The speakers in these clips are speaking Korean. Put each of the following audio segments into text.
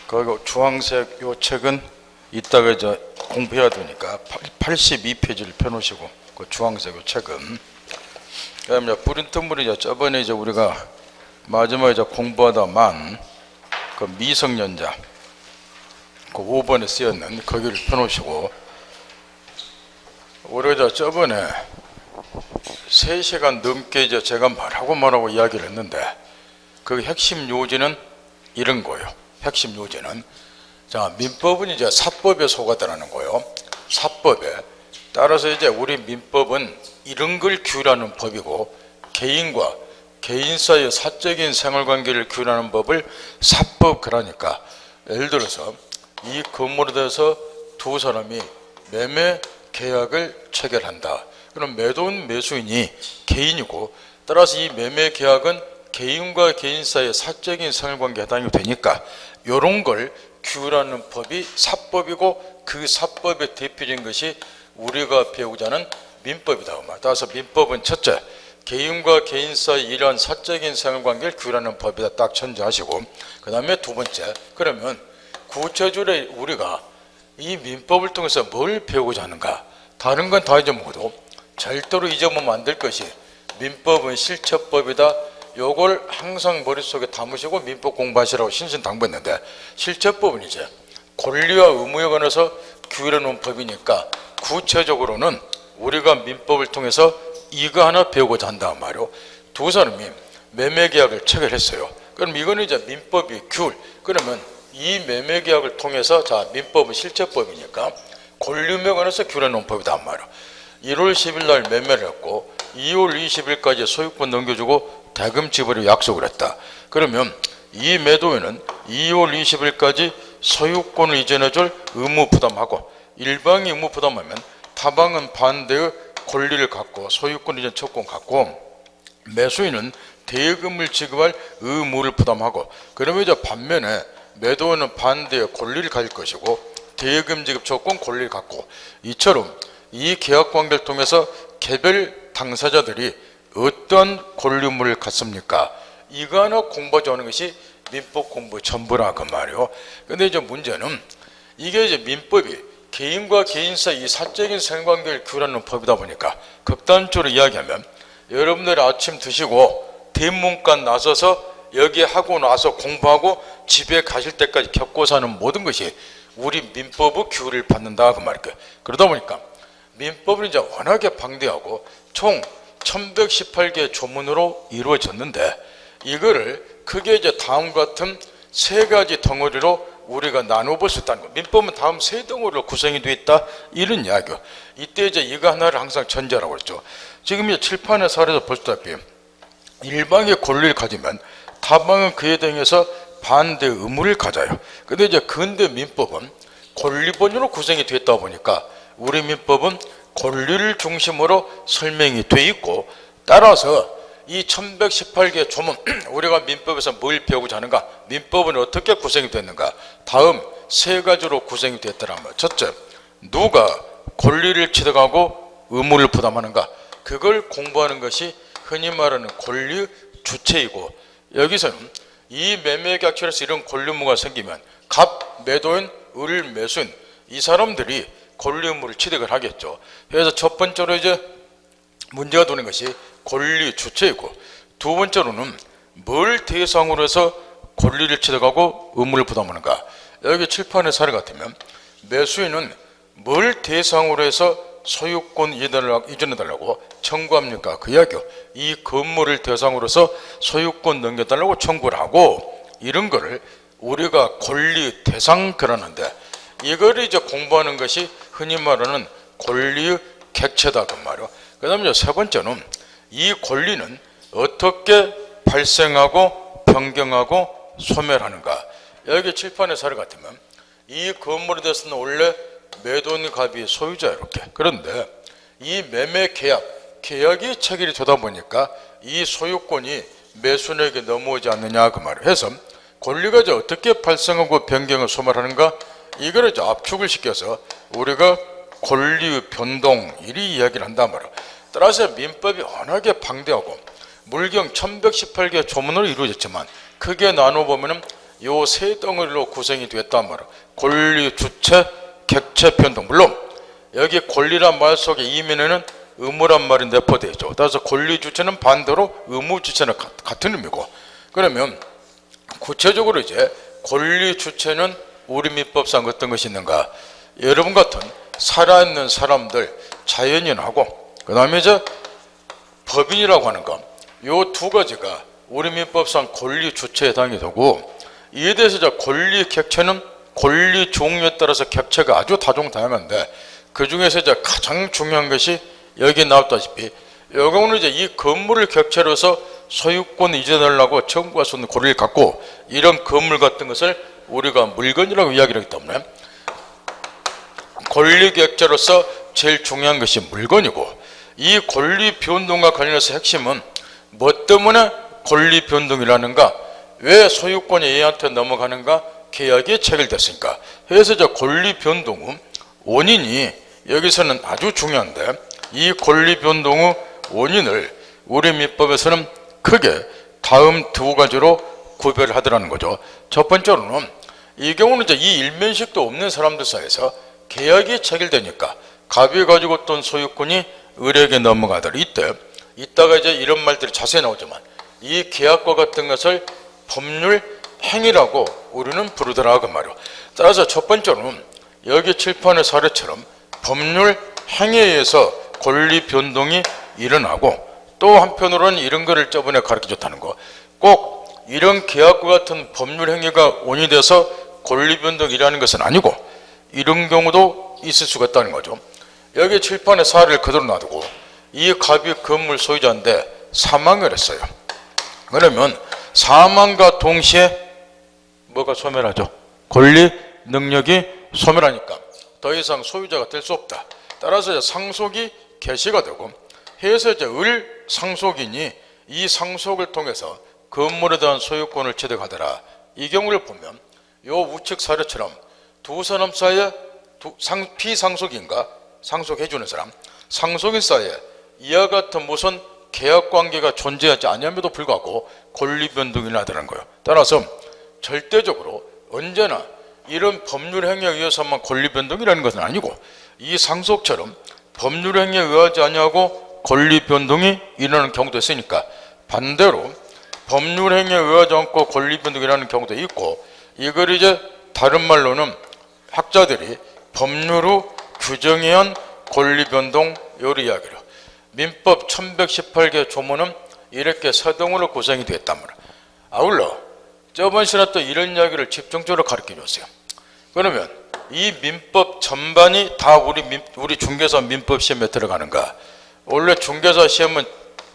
그 주황색 요 책은 이따가 이제 공부해야 되니까 82페이지를 펴놓으시고 그 주황색 요 책은 그다음에 프린트물이 이제 저번에 이제 우리가 마지막에 이제 공부하다만 그 미성년자 그 5번에 쓰였는 거기를 펴놓으시고 우리가 저번에 3시간 넘게 이제 제가 말하고 이야기를 했는데 그 핵심 요지는 이런 거예요. 핵심 요지는 자 민법은 이제 사법에 속하다라는 거예요. 사법에 따라서 이제 우리 민법은 이런 걸 규율하는 법이고 개인과 개인 사이의 사적인 생활관계를 규율하는 법을 사법 그러니까 예를 들어서 이 건물에 대해서 두 사람이 매매 계약을 체결한다. 그럼 매도인 매수인이 개인이고 따라서 이 매매 계약은 개인과 개인 사이의 사적인 생활관계에 해당이 되니까 이런 걸 규율하는 법이 사법이고 그 사법의 대표적인 것이 우리가 배우자 하는 민법이다. 따라서 민법은 첫째 개인과 개인 사이 이러한 사적인 생활관계를 규율하는 법이다 딱 전제하시고 그 다음에 두 번째 그러면 구체적으로 우리가 이 민법을 통해서 뭘 배우고자 하는가 다른 건 다 잊어먹어도 절대로 잊어먹으면 안 될 것이 민법은 실체법이다. 요걸 항상 머릿속에 담으시고 민법 공부하시라고 신신당부했는데 실체법은 이제 권리와 의무에 관해서 규율해 놓은 법이니까 구체적으로는 우리가 민법을 통해서 이거 하나 배우고자 한다는 말이요. 두 사람이 매매계약을 체결했어요. 그럼 이거는 이제 민법이 규율. 그러면 이 매매계약을 통해서 자 민법은 실체법이니까 권리의무에 관해서 규율해 놓은 법이다 말이야. 1월 10일 날 매매를 했고 2월 20일까지 소유권 넘겨주고 대금 지불을 약속을 했다. 그러면 이 매도인은 2월 20일까지 소유권을 이전해줄 의무 부담하고 일방이 의무 부담하면 타방은 반대의 권리를 갖고 소유권 이전 채권 갖고 매수인은 대금을 지급할 의무를 부담하고 그러면 이제 반면에 매도인은 반대의 권리를 가질 것이고 대금 지급 채권 권리를 갖고 이처럼 이 계약 관계를 통해서 개별 당사자들이 어떤 권리의무를 갖습니까? 이거 하나 공부하자 하는 것이 민법 공부 전부라 그 말이요. 근데 이제 문제는 이게 이제 민법이 개인과 개인 사이 이 사적인 생관계를 규율하는 법이다 보니까 극단적으로 이야기하면 여러분들이 아침 드시고 대문간 나서서 여기 하고 나서 공부하고 집에 가실 때까지 겪고 사는 모든 것이 우리 민법의 규율을 받는다 그 말이에요. 그러다 보니까 민법은 이제 워낙에 방대하고 총 1118개의 조문으로 이루어졌는데 이거를 크게 이제 다음과 같은 세 가지 덩어리로 우리가 나눠볼 수 있다는 거. 민법은 다음 세 덩어리로 구성이 되어 있다 이런 이야기요. 이때 이제 이거 하나를 항상 전제하라고 그랬죠. 지금 이제 칠판의 사례에서 보시다시피 일방의 권리를 가지면 타방은 그에 대해서 반대 의무를 가져요. 근데 이제 근대 민법은 권리본으로 구성이 되어 있다 보니까 우리 민법은 권리를 중심으로 설명이 돼 있고 따라서 이 1118개 조문 우리가 민법에서 뭘 배우고자 하는가 민법은 어떻게 구성이 됐는가 다음 세 가지로 구성이 됐더란 말이에요. 첫째 누가 권리를 취득하고 의무를 부담하는가 그걸 공부하는 것이 흔히 말하는 권리 주체이고 여기서는 이 매매계약처에서 이런 권리 의무가 생기면 갑 매도인 을 매수인 이 사람들이 권리 의무를 취득을 하겠죠. 그래서 첫 번째로 이제 문제가 되는 것이 권리 주체이고 두 번째로는 뭘 대상으로 해서 권리를 취득하고 의무를 부담하는가. 여기 칠판의 사례 같으면 매수인은 뭘 대상으로 해서 소유권 이전해달라고 청구합니까? 그 이야기요. 이 건물을 대상으로 해서 소유권 넘겨달라고 청구를 하고 이런 거를 우리가 권리 대상 그러는데 이걸 이제 공부하는 것이 흔히 말하는 권리의 객체다 그 말이요. 그 다음에 세 번째는 이 권리는 어떻게 발생하고 변경하고 소멸하는가. 여기 칠판의 사례 같으면 이 건물에 대해서는 원래 매도인 갑이 소유자 이렇게 그런데 이 매매 계약이 체결이 되다 보니까 이 소유권이 매수인에게 넘어오지 않느냐 그 말이에요. 해서 권리가 이제 어떻게 발생하고 변경을 소멸하는가 이거를 이제 압축을 시켜서 우리가 권리의 변동 이리 이야기를 한단 말이에요. 따라서 민법이 워낙에 방대하고 물경 1118개 조문으로 이루어졌지만 크게 나눠보면 요 세 덩어리로 구성이 됐단 말이에요. 권리, 주체, 객체, 변동. 물론 여기 권리란 말 속에 이면에는 의무란 말이 내포되어 있죠. 따라서 권리 주체는 반대로 의무 주체는 같은 의미고, 그러면 구체적으로 이제 권리 주체는 우리 민법상 어떤 것이 있는가? 여러분 같은 살아있는 사람들, 자연인하고 그 다음에 이제 법인이라고 하는 것, 요 두 가지가 우리 민법상 권리 주체에 해당이 되고, 이에 대해서 이제 권리 객체는 권리 종류에 따라서 객체가 아주 다종다양한데, 그 중에서 이제 가장 중요한 것이 여기 나왔다시피 이 경우는 이제 이 건물을 객체로서 소유권 이전하려고 청구할 수 있는 권리를 갖고, 이런 건물 같은 것을 우리가 물건이라고 이야기를 하기 때문에 권리 객체로서 제일 중요한 것이 물건이고, 이 권리 변동과 관련해서 핵심은 뭐 때문에 권리 변동이라는가, 왜 소유권이 얘한테 넘어가는가, 계약이 체결됐으니까. 그래서 저 권리 변동의 원인이 여기서는 아주 중요한데, 이 권리 변동의 원인을 우리 민법에서는 크게 다음 두 가지로 구별하더라는 거죠. 첫 번째로는 이 경우는 이제 이 일면식도 없는 사람들 사이에서 계약이 체결되니까 갑이 가지고 있던 소유권이 을에게 넘어가더라. 이따가 이제 이런 말들이 자세히 나오지만 이 계약과 같은 것을 법률 행위라고 우리는 부르더라 그 말이에요. 따라서 첫 번째로는 여기 칠판의 사례처럼 법률 행위에 의해서 권리 변동이 일어나고, 또 한편으로는 이런 거를 저번에 가르쳐줬다는 거, 꼭 이런 계약과 같은 법률 행위가 원인이 돼서 권리 변동이라는 것은 아니고 이런 경우도 있을 수가 있다는 거죠. 여기 칠판의 사례를 그대로 놔두고 이 갑이 건물 소유자인데 사망을 했어요. 그러면 사망과 동시에 뭐가 소멸하죠? 권리 능력이 소멸하니까 더 이상 소유자가 될 수 없다. 따라서 이제 상속이 개시가 되고, 해서 이제 을 상속인이 이 상속을 통해서 건물에 대한 소유권을 취득하더라. 이 경우를 보면 요 우측 사례처럼 두 사람 사이에 피상속인과 상속해주는 사람, 상속인 사이에 이와 같은 무슨 계약관계가 존재하지 않음에도 불구하고 권리 변동이 나더라는 거예요. 따라서 절대적으로 언제나 이런 법률 행위에 의해서만 권리 변동이라는 것은 아니고, 이 상속처럼 법률 행위에 의하지 아니하고 권리 변동이 일어나는 경우도 있으니까 반대로 법률 행위에 의하지 않고 권리 변동이라는 경우도 있고, 이걸 이제 다른 말로는 학자들이 법률로 규정해야 한 권리 변동 요리 이야기를, 민법 1118개 조문은 이렇게 서동으로 구성이 되었단 말이에요. 아울러 저번 시간에 또 이런 이야기를 집중적으로 가르쳐 줬어요. 그러면 이 민법 전반이 다 우리 중개사 민법 시험에 들어가는가? 원래 중개사 시험은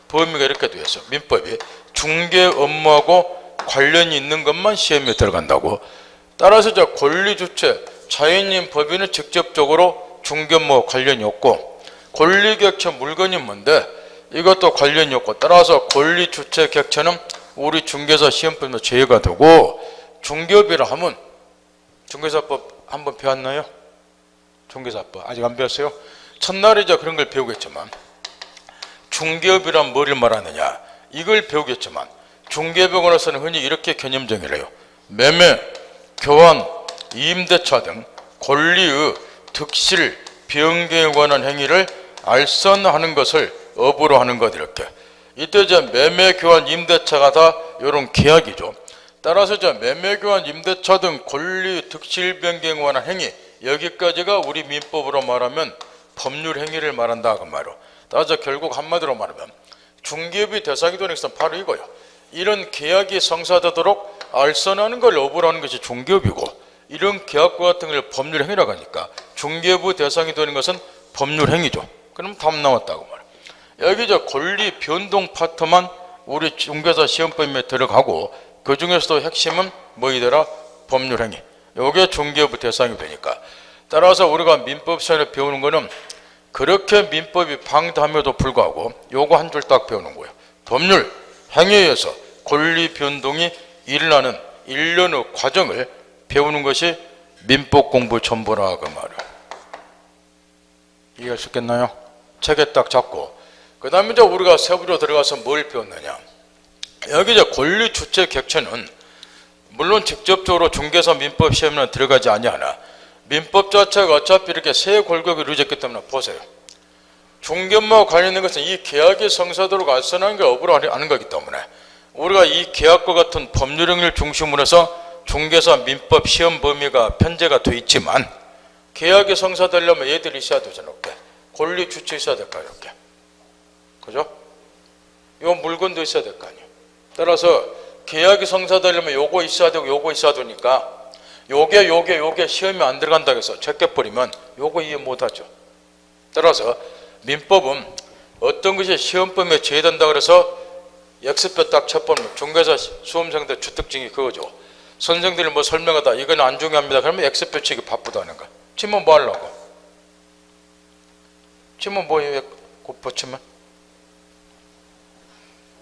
범위가 이렇게 되어 있어요. 민법이 중개 업무하고 관련이 있는 것만 시험에 들어간다고. 따라서 이제 권리 주체, 자연인 법인은 직접적으로 중개 업무와 관련이 없고, 권리 객체 물건이 뭔데 이것도 관련이 없고, 따라서 권리 주체 객체는 우리 중개사 시험법에서 제외가 되고, 중개업이라 하면 중개사법 한번 배웠나요? 중개사법 아직 안 배웠어요? 첫날에 이제 그런 걸 배우겠지만, 중개업이란 뭐를 말하느냐 이걸 배우겠지만, 중개법원에서는 흔히 이렇게 개념 정의를 해요. 매매, 교환, 임대차 등 권리의 득실, 변경에 관한 행위를 알선하는 것을 업으로 하는 것, 이렇게. 이때 이제 매매, 교환, 임대차가 다 이런 계약이죠. 따라서 이제 매매, 교환, 임대차 등 권리, 득실, 변경에 관한 행위, 여기까지가 우리 민법으로 말하면 법률 행위를 말한다 그 말이에요. 따라서 결국 한마디로 말하면 중개업이 대상이 되는 것은 바로 이거예요. 이런 계약이 성사되도록 알선하는 걸 업으로 하는 것이 중개업이고, 이런 계약과 같은 걸 법률 행위라고 하니까 중개업의 대상이 되는 것은 법률 행위죠. 그럼 답 나왔다고 말이에요. 여기 저 권리 변동 파트만 우리 중개사 시험법에 들어가고, 그 중에서도 핵심은 뭐이더라? 법률 행위. 이게 중개업의 대상이 되니까. 따라서 우리가 민법 시간에 배우는 거는 그렇게 민법이 방대함에도 불구하고 요거 한 줄 딱 배우는 거예요. 법률 행위에 의해서 권리 변동이 일어나는 일련의 과정을 배우는 것이 민법 공부 전부라 그 말이에요. 이해할 수 있겠나요? 책에 딱 잡고, 그 다음에 이제 우리가 세부로 들어가서 뭘 배웠느냐. 여기 이제 권리 주체 객체는 물론 직접적으로 중개사 민법 시험에는 들어가지 아니하나 민법 자체가 어차피 이렇게 세 골격을 이루어졌기 때문에 보세요. 중개업무와 관련된 것은 이 계약의 성사도록 알선한 게 업으로 하는 거기 때문에 우리가 이 계약과 같은 법률행위를 중심으로 해서 중개사 민법 시험 범위가 편제가 돼 있지만 계약이 성사되려면 얘들이 있어야 되잖아. 이렇게 권리 주체 있어야 될까 이렇게. 그죠? 요 물건도 있어야 될 거 아니에요. 따라서 계약이 성사되려면 요거 있어야 되고 요거 있어야 되니까 요게 시험이 안 들어간다고 해서 제껴버리면 요거 이해 못하죠. 따라서 민법은 어떤 것이 시험 범위에 제외된다 그래서 X표 딱 쳐보면 중개사 수험생들 주특징이 그거죠. 선생들이 뭐 설명하다 이건 안 중요합니다. 그러면 X표 치기 바쁘다는 거. 치면 뭐 하려고? 치면 뭐예요? 곱표 치면?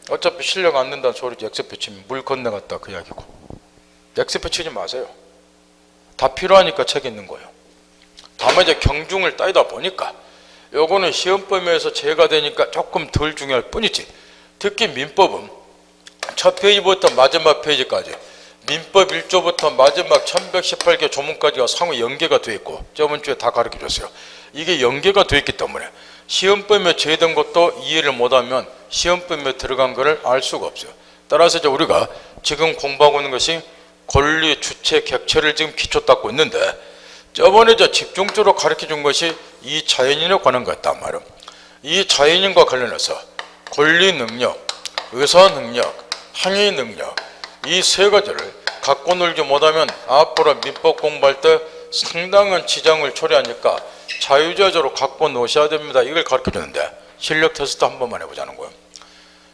어차피 실력 안 는다는 소리지. X표 치면 물 건너갔다 그 이야기고. X표 치지 마세요. 다 필요하니까 책 있는 거예요. 다만 이제 경중을 따지다 보니까 요거는 시험 범위에서 제외가 되니까 조금 덜 중요할 뿐이지. 특히 민법은 첫 페이지부터 마지막 페이지까지 민법 1조부터 마지막 1118개 조문까지가 상호 연계가 되어 있고 저번 주에 다 가르쳐 줬어요. 이게 연계가 되어 있기 때문에 시험 범위에 제외된 것도 이해를 못하면 시험 범위에 들어간 것을 알 수가 없어요. 따라서 이제 우리가 지금 공부하고 있는 것이 권리, 주체, 객체를 지금 기초 닦고 있는데 저번에 이제 집중적으로 가르쳐 준 것이 이 자연인에 관한 거였단 말이에요. 이 자연인과 관련해서 권리 능력, 의사 능력, 행위 능력 이 세 가지를 갖고 놀지 못하면 앞으로 민법 공부할 때 상당한 지장을 초래하니까 자유자재로 갖고 노셔야 됩니다. 이걸 가르쳐 주는데 실력 테스트 한 번만 해보자는 거예요.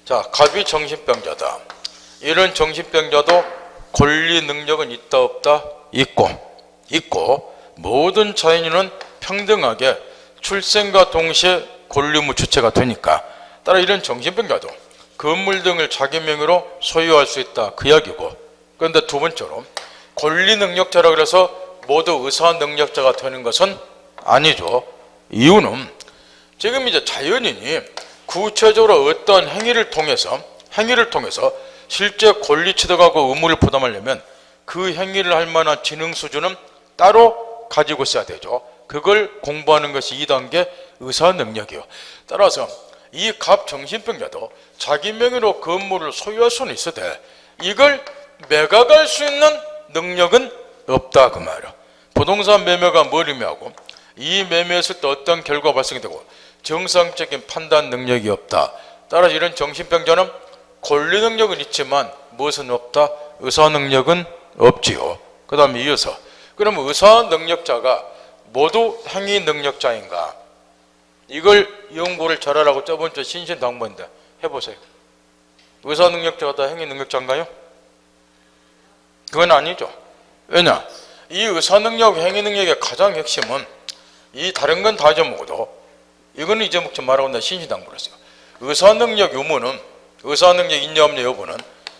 자, 갑이 정신병자다. 이런 정신병자도 권리 능력은 있다 없다? 있고 모든 자연인은 평등하게 출생과 동시에 권리의무 주체가 되니까 따라 이런 정신병자도 건물 등을 자기 명의로 소유할 수 있다 그 이야기고, 그런데 두 번째로 권리능력자라 그래서 모두 의사능력자가 되는 것은 아니죠. 이유는 지금 이제 자연인이 구체적으로 어떤 행위를 통해서 실제 권리 취득하고 의무를 부담하려면 그 행위를 할 만한 지능 수준은 따로 가지고 있어야 되죠. 그걸 공부하는 것이 2단계 의사능력이요. 따라서 이 갑 정신병자도 자기 명의로 건물을 소유할 수는 있어도 이걸 매각할 수 있는 능력은 없다 그 말이야. 부동산 매매가 뭘 의미하고 이 매매했을 때 어떤 결과가 발생이 되고 정상적인 판단 능력이 없다. 따라서 이런 정신병자는 권리 능력은 있지만 무엇은 없다? 의사 능력은 없지요. 그 다음에 이어서 그러면 의사 능력자가 모두 행위 능력자인가? 이걸 연구를 잘하라고 저번 주 신신당부인데 해보세요. 의사 능력자가 다 행위 능력자인가요? 그건 아니죠. 왜냐? 이 의사 능력, 행위 능력의 가장 핵심은 이 다른 건 다 잊어먹어도 이거는 잊어먹지 말라고 나 신신당부를 했어요. 의사 능력 유무는 의사 능력 있냐 없냐 여부는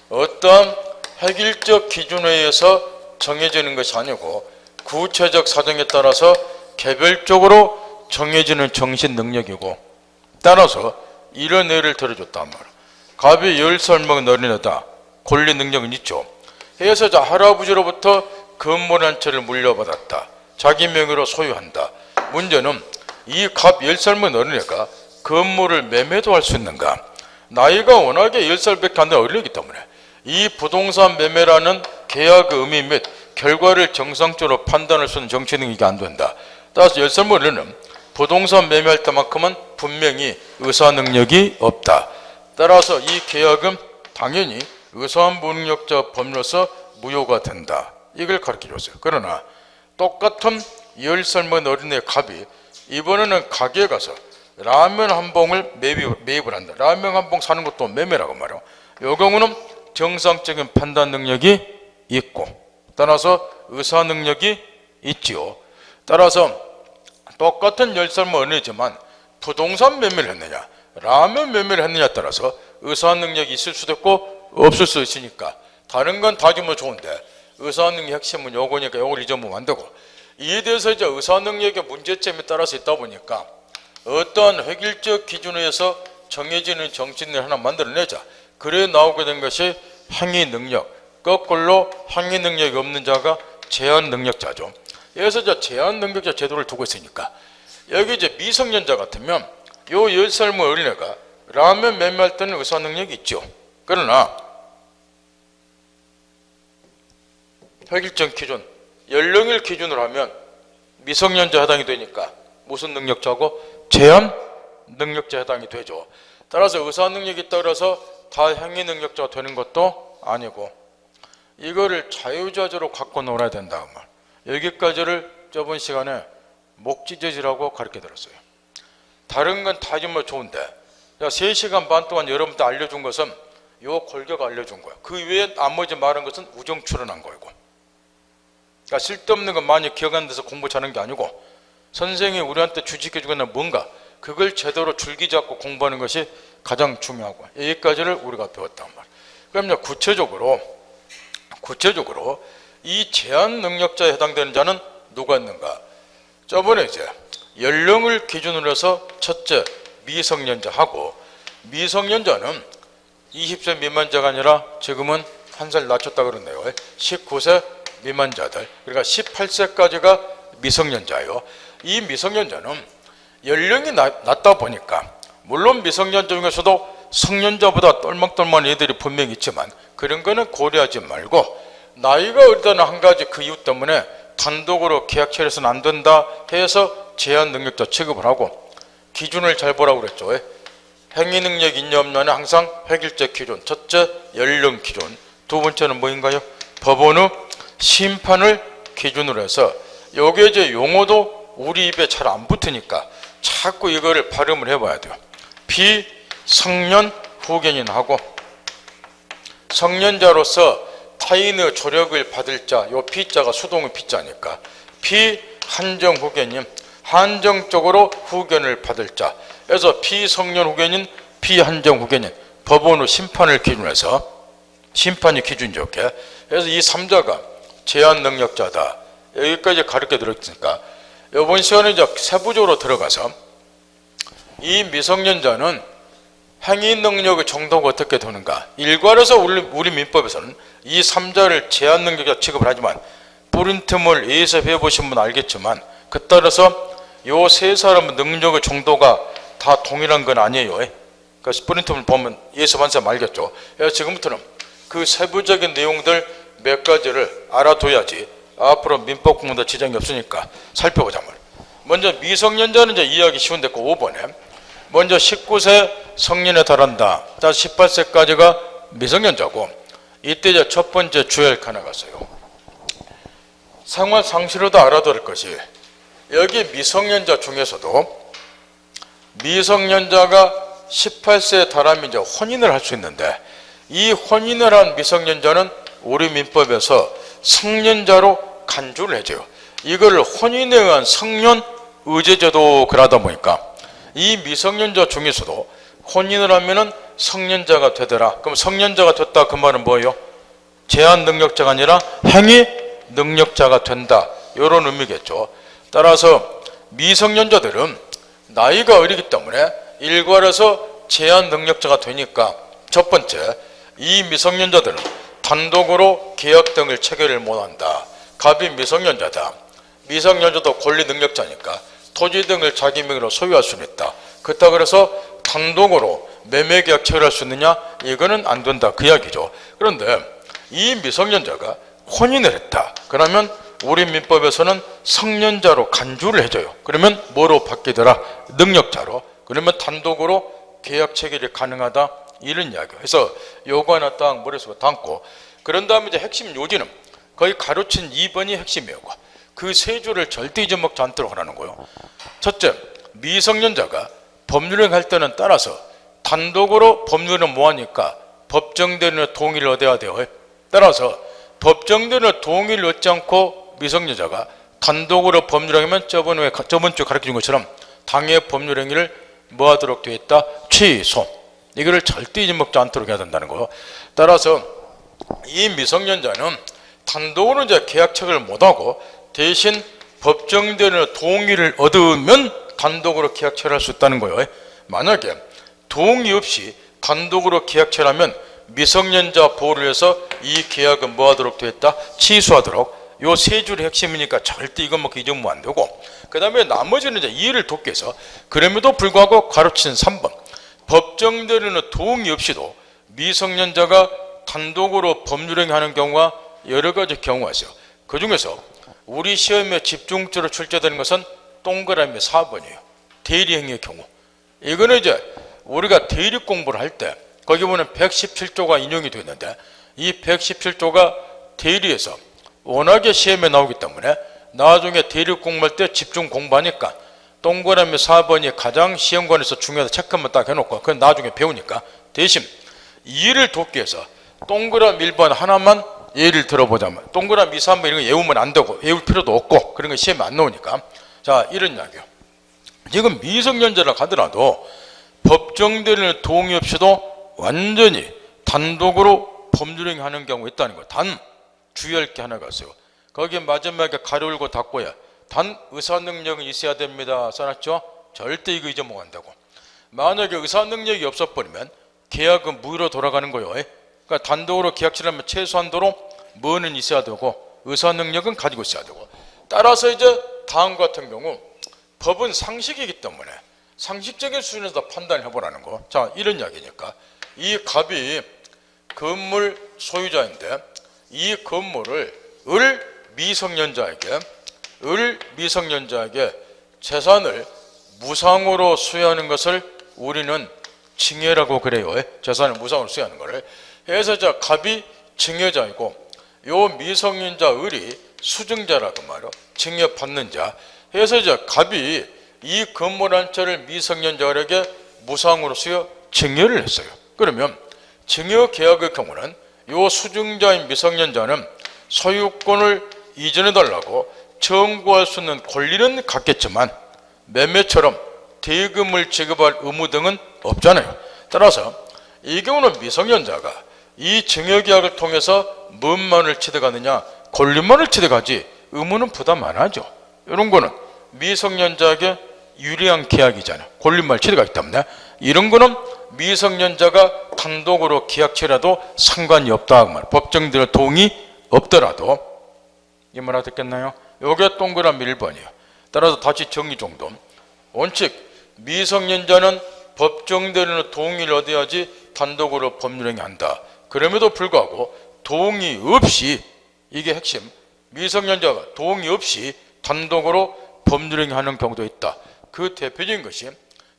어떤 획일적 기준에 의해서 정해지는 것이 아니고 구체적 사정에 따라서 개별적으로 정해지는 정신 능력이고, 따라서 이런 예를 들어줬단 말이에요. 갑이 10살 먹은 어린애다. 권리 능력은 있죠. 해서 할아버지로부터 건물 한 채를 물려받았다. 자기 명의로 소유한다. 문제는 이 갑 10살 먹은 어린애가 건물을 매매도 할 수 있는가? 나이가 워낙에 10살밖에 안 된 어린애이기 때문에 이 부동산 매매라는 계약의 의미 및 결과를 정상적으로 판단할 수 있는 정치 능력이 안 된다. 따라서 10살 먹은 어린애는 부동산 매매할 때만큼은 분명히 의사 능력이 없다. 따라서 이 계약은 당연히 의사 무능력자 법률로서 무효가 된다. 이걸 가르쳐 줬어요. 그러나 똑같은 10살 먹은 어린애 갑이 이번에는 가게에 가서 라면 한 봉을 매입을 한다. 라면 한 봉 사는 것도 매매라고 말해요. 이 경우는 정상적인 판단 능력이 있고 따라서 의사 능력이 있지요. 따라서 똑같은 10살 먹은 어린애지만 부동산 매매를 했느냐 라면 매매를 했느냐에 따라서 의사 능력이 있을 수도 있고 없을 수 있으니까 다른 건 다 주면 좋은데 의사 능력 핵심은 요거니까 요걸 잊어보면 안 되고, 이에 대해서 이제 의사 능력의 문제점에 따라서 있다 보니까 어떤 획일적 기준에 의해서 정해지는 정신을 하나 만들어내자. 그래 나오게 된 것이 행위 능력. 거꾸로 행위 능력이 없는 자가 제한 능력자죠. 여기서 저 제한 능력자 제도를 두고 있으니까 여기 이제 미성년자 같으면 요 10살 어린애가 라면 매매할 때는 의사 능력이 있죠. 그러나 획일적 기준, 연령을 기준으로 하면 미성년자 해당이 되니까 무슨 능력자고? 제한 능력자 해당이 되죠. 따라서 의사 능력이 있다 그래서 다 행위 능력자가 되는 것도 아니고 이거를 자유자재로 갖고 놀아야 된다 그 말. 여기까지를 저번 시간에 목지저지라고 가르쳐 드렸어요. 다른 건 다 정말 좋은데 3시간 반 동안 여러분들 알려준 것은 요 골격 알려준 거야. 그 외에 나머지 말한 것은 우정출연한 거고. 그러니까 쓸데없는 건 많이 기억 안 돼서 공부 잘하는 게 아니고 선생이 우리한테 주식해 주거나 뭔가 그걸 제대로 줄기 잡고 공부하는 것이 가장 중요하고 여기까지를 우리가 배웠단 말이에요. 그럼 이제 구체적으로 이 제한 능력자에 해당되는 자는 누가 있는가? 저번에 이제 연령을 기준으로 해서 첫째 미성년자하고 미성년자는 20세 미만자가 아니라 지금은 한 살 낮췄다 그러네요. 19세 미만자들, 그러니까 18세까지가 미성년자예요. 이 미성년자는 연령이 낮다 보니까 물론 미성년자 중에서도 성년자보다 똘망똘망한 애들이 분명히 있지만 그런 거는 고려하지 말고 나이가 어리다는 한 가지 그 이유 때문에 단독으로 계약 체결해서는 안 된다 해서 제한 능력자 취급을 하고 기준을 잘 보라고 그랬죠. 행위 능력 있냐 없냐는 항상 획일적 기준, 첫째 연령 기준, 두 번째는 뭐인가요? 법원의 심판을 기준으로 해서 여기에 이제 용어도 우리 입에 잘 안 붙으니까 자꾸 이거를 발음을 해봐야 돼요. 비성년 후견인하고 성년자로서 타인의 조력을 받을 자, 요 피자가 수동의 피자니까 비한정 후견인, 한정적으로 후견을 받을 자. 그래서 비성년 후견인, 비한정 후견인, 법원의 심판을 기준으로 해서 심판이 기준이죠. 그래서 이 3자가 제한 능력자다. 여기까지 가르쳐 드렸으니까 이번 시간에 이제 세부적으로 들어가서 이 미성년자는 행위 능력의 정도가 어떻게 되는가? 일괄해서 우리 민법에서는 이 3자를 제한 능력자 취급을 하지만 뿌린 틈을 예습해 보신 분 알겠지만 그 따라서 요 세 사람의 능력의 정도가 다 동일한 건 아니에요. 그러니까 뿌린 틈을 보면 예습한 사람 알겠죠. 그래서 지금부터는 그 세부적인 내용들 몇 가지를 알아둬야지 앞으로 민법 공부도 지장이 없으니까 살펴보자 말이에요. 먼저 미성년자는 이제 이해하기 쉬운데 그 5번에 먼저 19세 성년에 달한다. 18세까지가 미성년자고 이때 이제 첫 번째 주의할 게 하나가 있어요. 생활 상식으로도 알아둬야 할 것이 여기 미성년자 중에서도 미성년자가 18세에 달하면 이제 혼인을 할 수 있는데 이 혼인을 한 미성년자는 우리 민법에서 성년자로 간주를 해줘요. 이거를 혼인에 의한 성년 의제제도 그러다 보니까 이 미성년자 중에서도 혼인을 하면은 성년자가 되더라. 그럼 성년자가 됐다 그 말은 뭐예요? 제한 능력자가 아니라 행위 능력자가 된다. 이런 의미겠죠. 따라서 미성년자들은 나이가 어리기 때문에 일괄해서 제한 능력자가 되니까 첫 번째 이 미성년자들은 단독으로 계약 등을 체결을 못한다. 갑이 미성년자다. 미성년자도 권리 능력자니까 토지 등을 자기 명의로 소유할 수는 있다. 그렇다 그래서 단독으로 매매 계약 체결할 수 있느냐? 이거는 안 된다. 그 이야기죠. 그런데 이 미성년자가 혼인을 했다. 그러면 우리 민법에서는 성년자로 간주를 해줘요. 그러면 뭐로 바뀌더라? 능력자로. 그러면 단독으로 계약 체결이 가능하다. 이런 이야기예요. 그래서 요거 하나 딱 머릿속에 담고 그런 다음에 이제 핵심 요지는 거의 가로친 2번이 핵심이에요. 그 세 줄을 절대 잊어먹지 않도록 하라는 거예요. 첫째, 미성년자가 법률행 할 때는 따라서 단독으로 법률은 뭐하니까 법정대리인의 동의를 얻어야 돼요. 따라서 법정대리인의 동의를 얻지 않고 미성년자가 단독으로 법률행위면 저번 주에 가르쳐준 것처럼 당해 법률행위를 뭐 하도록 되어 있다? 취소. 이거를 절대 잊어먹지 않도록 해야 된다는 거예요. 따라서 이 미성년자는 단독으로 이제 계약 체결을 못하고 대신 법정대리인의 동의를 얻으면 단독으로 계약 체결할 수 있다는 거예요. 만약에 동의 없이 단독으로 계약 체결하면 미성년자 보호를 위해서 이 계약은 뭐 하도록 되었다? 취소하도록. 요 세 줄이 핵심이니까 절대 이것 먹고 잊으면 안 되고, 그 다음에 나머지는 이제 이해를 돕기 위해서 그럼에도 불구하고 가로치는 3번 법정대리인의 동의 없이도 미성년자가 단독으로 법률행위하는 경우가 여러 가지 경우가 있어요. 그 중에서 우리 시험에 집중적으로 출제되는 것은 동그라미 4번이에요. 대리행위의 경우. 이거는 이제 우리가 대리 공부를 할 때 거기 보면 117조가 인용이 되어 있는데, 이 117조가 대리에서 워낙에 시험에 나오기 때문에 나중에 대리 공부할 때 집중 공부하니까 동그라미 4번이 가장 시험관에서 중요하다 체크만 딱 해놓고 그건 나중에 배우니까, 대신 이해를 돕기 위해서 동그라미 1번 하나만 예를 들어보자면, 동그라미 2, 3번 이런 거 외우면 안 되고 외울 필요도 없고 그런 거 시험에 안 나오니까, 자 이런 이야기요. 지금 미성년자라 하더라도 법정대리인의 동의 없이도 완전히 단독으로 법률행위 하는 경우가 있다는 거. 단 주의할 게 하나가 있어요. 거기에 마지막에 가로울고 닫고야 단 의사능력은 있어야 됩니다 써놨죠? 절대 이거 잊어먹으면 안 되고, 만약에 의사능력이 없어버리면 계약은 무효로 돌아가는 거예요. 그러니까 단독으로 계약치라면 최소한도로 뭐는 있어야 되고 의사능력은 가지고 있어야 되고, 따라서 이제 다음 같은 경우 법은 상식이기 때문에 상식적인 수준에서 판단을 해보라는 거. 자 이런 이야기니까, 이 갑이 건물 소유자인데 이 건물을 미성년자에게 재산을 무상으로 수여하는 것을 우리는 증여라고 그래요. 재산을 무상으로 수여하는 거를. 그래서 자 갑이 증여자이고 요 미성년자 을이 수증자라고 말이요. 증여받는 자. 그래서 이제 갑이 이 건물 한 채를 미성년자에게 무상으로 수여 증여를 했어요. 그러면 증여 계약의 경우는 요 수증자인 미성년자는 소유권을 이전해달라고 청구할 수 있는 권리는 갖겠지만 매매처럼 대금을 지급할 의무 등은 없잖아요. 따라서 이 경우는 미성년자가 이 증여계약을 통해서 뭔만을 취득하느냐? 권리만을 취득하지 의무는 부담 안 하죠. 이런 거는 미성년자에게 유리한 계약이잖아요. 권리만을 취득하기 때문에 이런 거는 미성년자가 단독으로 계약체라도 상관이 없다. 그 말. 법정대리인 동의 없더라도. 이 말 알아듣겠나요? 요게 동그라미 1번이에요. 따라서 다시 정리 정도. 원칙 미성년자는 법정대리인의 동의를 얻어야지 단독으로 법률행위 한다. 그럼에도 불구하고 동의 없이, 이게 핵심, 미성년자가 동의 없이 단독으로 법률행위 하는 경우도 있다. 그 대표적인 것이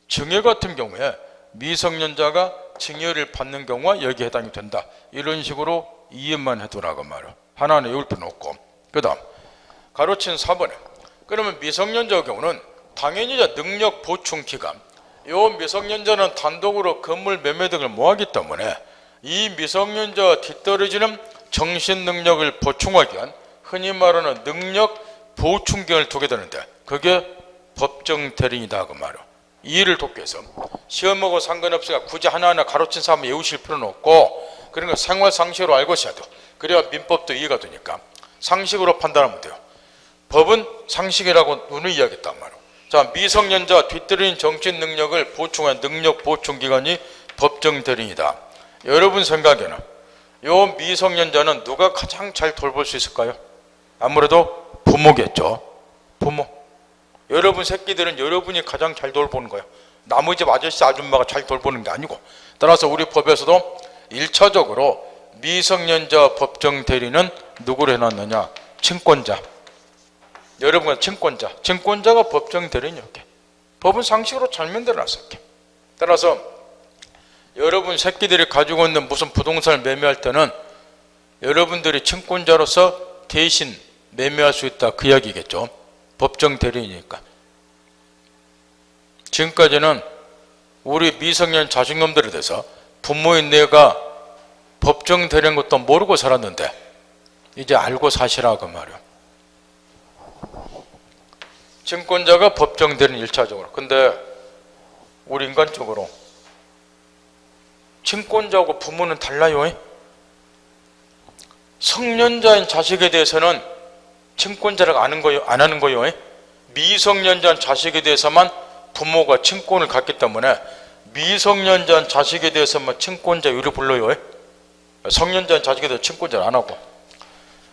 증여 같은 경우에 미성년자가 증여를 받는 경우가 여기에 해당이 된다. 이런 식으로 이해만 해두라고 말이야. 하나는 외울 필요는 없고. 그 다음 가로친 4번에 그러면 미성년자의 경우는 당연히 능력 보충 기간, 이 미성년자는 단독으로 건물 매매 등을 못하기 때문에 이 미성년자와 뒤떨어지는 정신 능력을 보충하기 위한 흔히 말하는 능력 보충 기간을 두게 되는데 그게 법정 대리인이다 그 말이야. 이해를 돕기 위해서 시험하고 상관없으니까 굳이 하나하나 가로친 3번 외우실 필요는 없고, 그런 거 생활 상식으로 알고 있어야 돼요. 그래야 민법도 이해가 되니까 상식으로 판단하면 돼요. 법은 상식이라고 눈을 이야기했단 말이에요. 자, 미성년자 뒤떨어진 정신 능력을 보충한 능력 보충 기관이 법정 대리인이다. 여러분 생각에는 요 미성년자는 누가 가장 잘 돌볼 수 있을까요? 아무래도 부모겠죠. 부모. 여러분 새끼들은 여러분이 가장 잘 돌보는 거예요. 나머지 아저씨 아줌마가 잘 돌보는 게 아니고. 따라서 우리 법에서도 1차적으로 미성년자 법정 대리는 누구를 해놨느냐? 친권자. 여러분은 친권자가 법정 대리인이었게. 법은 상식으로 잘 만들어놨어요. 따라서 여러분 새끼들이 가지고 있는 무슨 부동산을 매매할 때는 여러분들이 친권자로서 대신 매매할 수 있다 그 이야기겠죠. 법정 대리인이니까. 지금까지는 우리 미성년 자식놈들에 대해서 부모인 내가 법정 대리인 것도 모르고 살았는데 이제 알고 사시라고 말이야. 증권자가 법정 대리인 1차적으로. 근데 우리 인간적으로 증권자하고 부모는 달라요. 성년자인 자식에 대해서는 친권자라고 안 하는 거예요. 미성년자인 자식에 대해서만 부모가 친권을 갖기 때문에 미성년자인 자식에 대해서만 친권자 유를 불러요. 성년자는 자식에도 친권자를 안 하고,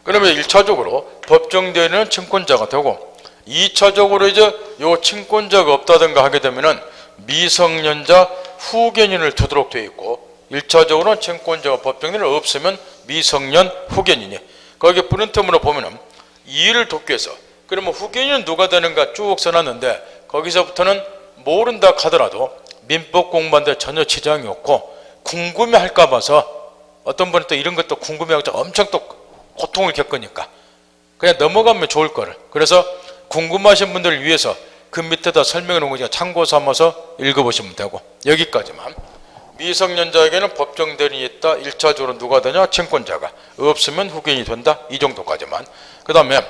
그러면 1차적으로 법정대리는 친권자가 되고, 2차적으로 이제 요 친권자가 없다든가 하게 되면은 미성년자 후견인을 두도록 되어 있고, 1차적으로는 친권자가 법정대리는 없으면 미성년 후견인이, 거기 프린트문으로 보면은 이의를 돕기 위해서, 그러면 후견인은 누가 되는가 쭉 써놨는데, 거기서부터는 모른다 하더라도 민법 공부하는데 전혀 지장이 없고, 궁금해 할까 봐서 어떤 분은 또 이런 것도 궁금해하고 엄청 또 고통을 겪으니까 그냥 넘어가면 좋을 거를, 그래서 궁금하신 분들을 위해서 그 밑에다 설명해 놓은 거니까 참고 삼아서 읽어보시면 되고, 여기까지만. 미성년자에게는 법정대리인이 있다. 1차적으로 누가 되냐? 친권자가. 없으면 후견인이 된다. 이 정도까지만. 그 다음에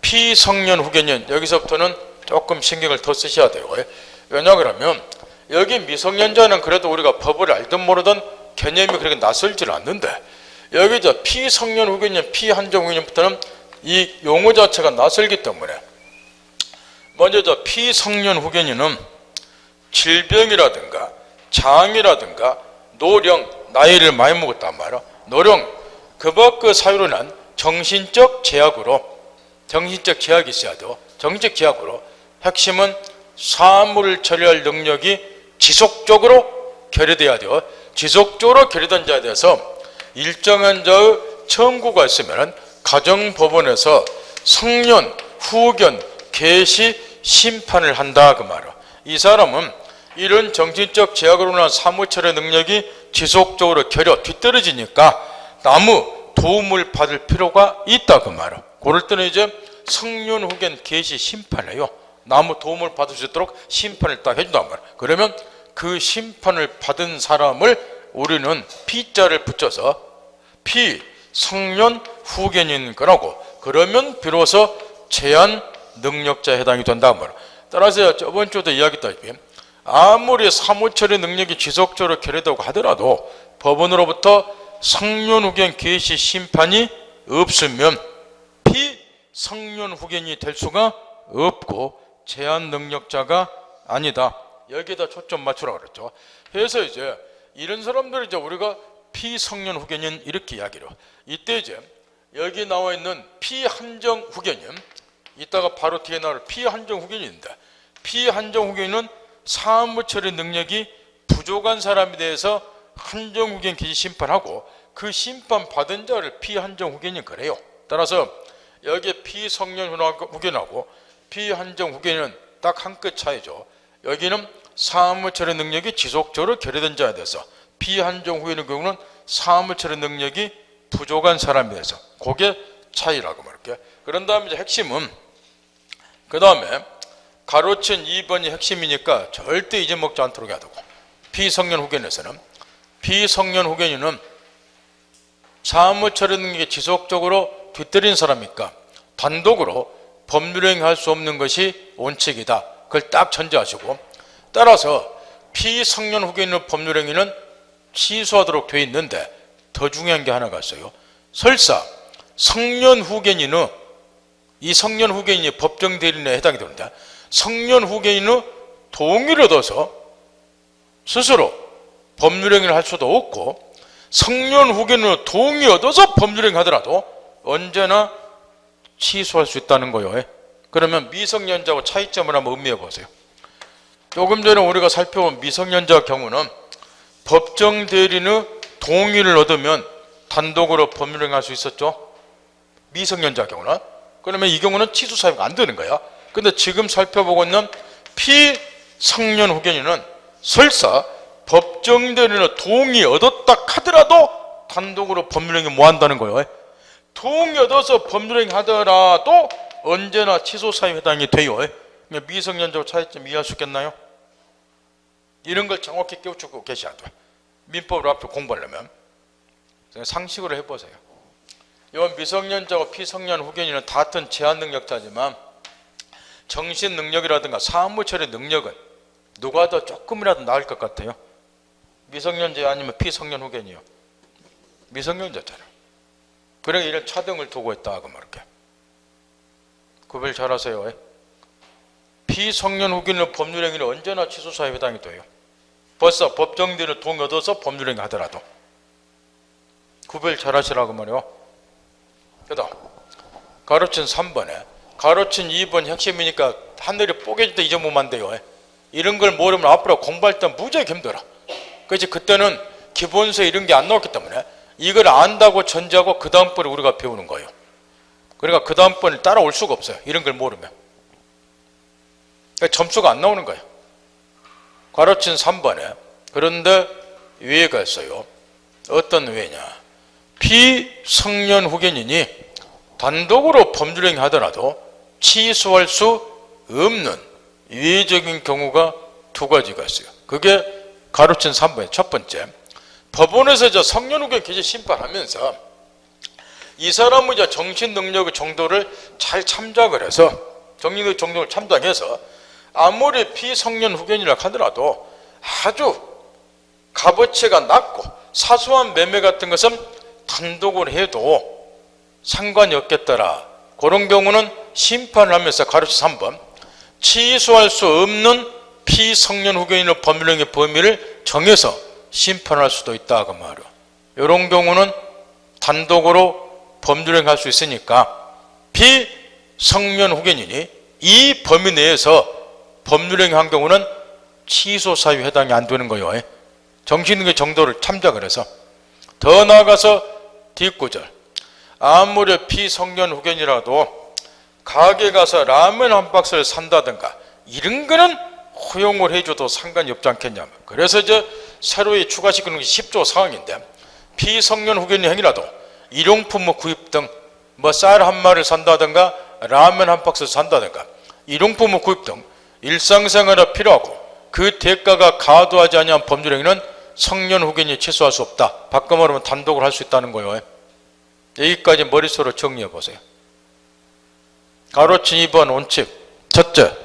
피성년 후견인, 여기서부터는 조금 신경을 더 쓰셔야 돼요. 왜냐 그러면 여기 미성년자는 그래도 우리가 법을 알든 모르든 개념이 그렇게 낯설지 않는데, 여기 저 피성년 후견인, 피한정 후견인부터는 이 용어 자체가 낯설기 때문에, 먼저 저 피성년 후견인은 질병이라든가 장이라든가 노령, 나이를 많이 먹었단 말이야. 노령, 그 밖의 사유로 난 정신적 제약으로, 정신적 제약이 있어야 돼요. 정신적 제약으로 핵심은 사물을 처리할 능력이 지속적으로 결여돼야 돼요. 지속적으로 결여된 자에 대해서 일정한 자의 청구가 있으면 가정법원에서 성년, 후견, 계시, 심판을 한다 그 말이야. 이 사람은 이런 정신적 제약으로 인한 사무처리 능력이 지속적으로 결여, 뒤떨어지니까 아무 도움을 받을 필요가 있다 그 말이야. 그럴 때는 이제 성년, 후견, 계시, 심판해요. 아무 도움을 받을 수 있도록 심판을 딱 해준단 말이야. 그러면 그 심판을 받은 사람을 우리는 피자를 붙여서 피, 성년, 후견인 거라고, 그러면 비로소 제한 능력자에 해당이 된다는 말이야. 따라서 저번 주도 이야기했다시피 아무리 사무처리 능력이 지속적으로 결여되고 하더라도 법원으로부터 성년, 후견, 계시, 심판이 없으면 피성년 후견이 될 수가 없고 제한 능력자가 아니다. 여기에다 초점 맞추라고 그랬죠. 그래서 이제 이런 사람들을 이제 우리가 피성년 후견인 이렇게 이야기를. 이때 이제 여기 나와 있는 피한정 후견인, 이따가 바로 뒤에 나올 피한정 후견인인데, 피한정 후견인은 사무처리 능력이 부족한 사람에 대해서 한정 후견 기지 심판하고, 그 심판 받은 자를 피한정 후견인 그래요. 따라서 여기에 피성년 후견하고 피한정 후견인은 딱 한 끗 차이죠. 여기는 사무처리 능력이 지속적으로 결여된 자에 대해서, 피한정 후견의 경우는 사무처리 능력이 부족한 사람에 대해서, 그게 차이라고 말할게요. 그런 다음에 이제 핵심은, 그 다음에 가로친 2번이 핵심이니까 절대 잊어먹지 않도록 해야 되고, 피성년 후견에서는 피성년 후견인은 사무처리 능력이 지속적으로 뒤떨어진 사람이니까 단독으로 법률행위할 수 없는 것이 원칙이다. 그걸 딱 전제하시고, 따라서 피성년 후견인의 법률행위는 취소하도록 되어 있는데 더 중요한 게 하나가 있어요. 설사 성년 후견인의, 이 성년 후견인이 법정 대리인에 해당이 되는데, 성년 후견인의 동의를 얻어서 스스로 법률행위를 할 수도 없고, 성년 후견인의 동의 얻어서 법률행위 하더라도 언제나 취소할 수 있다는 거예요. 그러면 미성년자하고 차이점을 한번 음미해 보세요. 조금 전에 우리가 살펴본 미성년자 경우는 법정 대리인의 동의를 얻으면 단독으로 법률행위 할 수 있었죠. 미성년자 경우는. 그러면 이 경우는 취소 사유가 안 되는 거야. 근데 지금 살펴보고 있는 피성년 후견인은 설사 법정 대리인의 동의 얻었다 하더라도 단독으로 법률행위 못 한다는 거예요. 동의 얻어서 법률행위 하더라도 언제나 취소 사유에 해당이 돼요. 미성년자와 차이점 이해할 수 있겠나요? 이런 걸 정확히 깨우치고 계셔야 돼요. 민법을 앞으로 공부하려면 상식으로 해보세요. 이번 미성년자와 피성년 후견인은 다 같은 제한 능력자지만 정신 능력이라든가 사무처리 능력은 누가 더 조금이라도 나을 것 같아요? 미성년자 아니면 피성년 후견이요? 미성년자잖아요. 그래 이런 차등을 두고 있다 그 말할게. 구별 잘하세요. 피성년 후견인의 법률행위는 언제나 취소사유에 해당이 돼요. 벌써 법정대리인을 동의 얻어서 법률행위 하더라도. 구별 잘 하시라고 말이요. 그 다음 가로친 3번에 가로친 2번 핵심이니까 하늘이 뽀개질 때 잊어보면 안 돼요. 이런 걸 모르면 앞으로 공부할 때 무지하게 힘들어. 그렇지. 그때는 기본서 이런 게 안 나왔기 때문에 이걸 안다고 전제하고 그 다음번에 우리가 배우는 거예요. 그러니까 그 다음번에 따라올 수가 없어요. 이런 걸 모르면. 그러니까 점수가 안 나오는 거예요. 가로친 3번에 그런데 외가 있어요. 어떤 외냐. 비성년 후견인이 단독으로 법률행위 하더라도 취소할 수 없는 예외적인 경우가 두 가지가 있어요. 그게 가로친 3번의 첫 번째, 법원에서 성년 후견 기재 심판하면서 이 사람의 정신 능력의 정도를 잘 참작을 해서 정신의 정도를 참작해서 아무리 비성년 후견이라 하더라도 아주 값어치가 낮고 사소한 매매 같은 것은 단독으로 해도 상관이 없겠더라. 그런 경우는 심판을 하면서 가로치 3번 취소할 수 없는 피성년 후견인의 법률행위 범위를 정해서 심판할 수도 있다 그 말이야. 이런 경우는 단독으로 법률행위 할 수 있으니까 비성년 후견인이 이 범위 내에서 법률행위 한 경우는 취소 사유에 해당이 안 되는 거예요. 정신능력 정도를 참작을 해서. 더 나아가서 뒷구절, 아무리 피성년 후견이라도 가게 가서 라면 한 박스를 산다든가 이런 거는 허용을 해줘도 상관이 없지 않겠냐. 그래서 이제 새로 추가시키는 게 10조 사항인데 피성년 후견의 행위라도 일용품 구입 등 쌀 한 마리를 산다든가 라면 한 박스를 산다든가 일용품 구입 등 일상생활에 필요하고 그 대가가 과도하지 아니한 법률행위는 성년 후견이 취소할 수 없다. 바꿔 말하면 단독으로 할 수 있다는 거예요. 여기까지 머릿속으로 정리해 보세요. 가로친 2번 원칙. 첫째,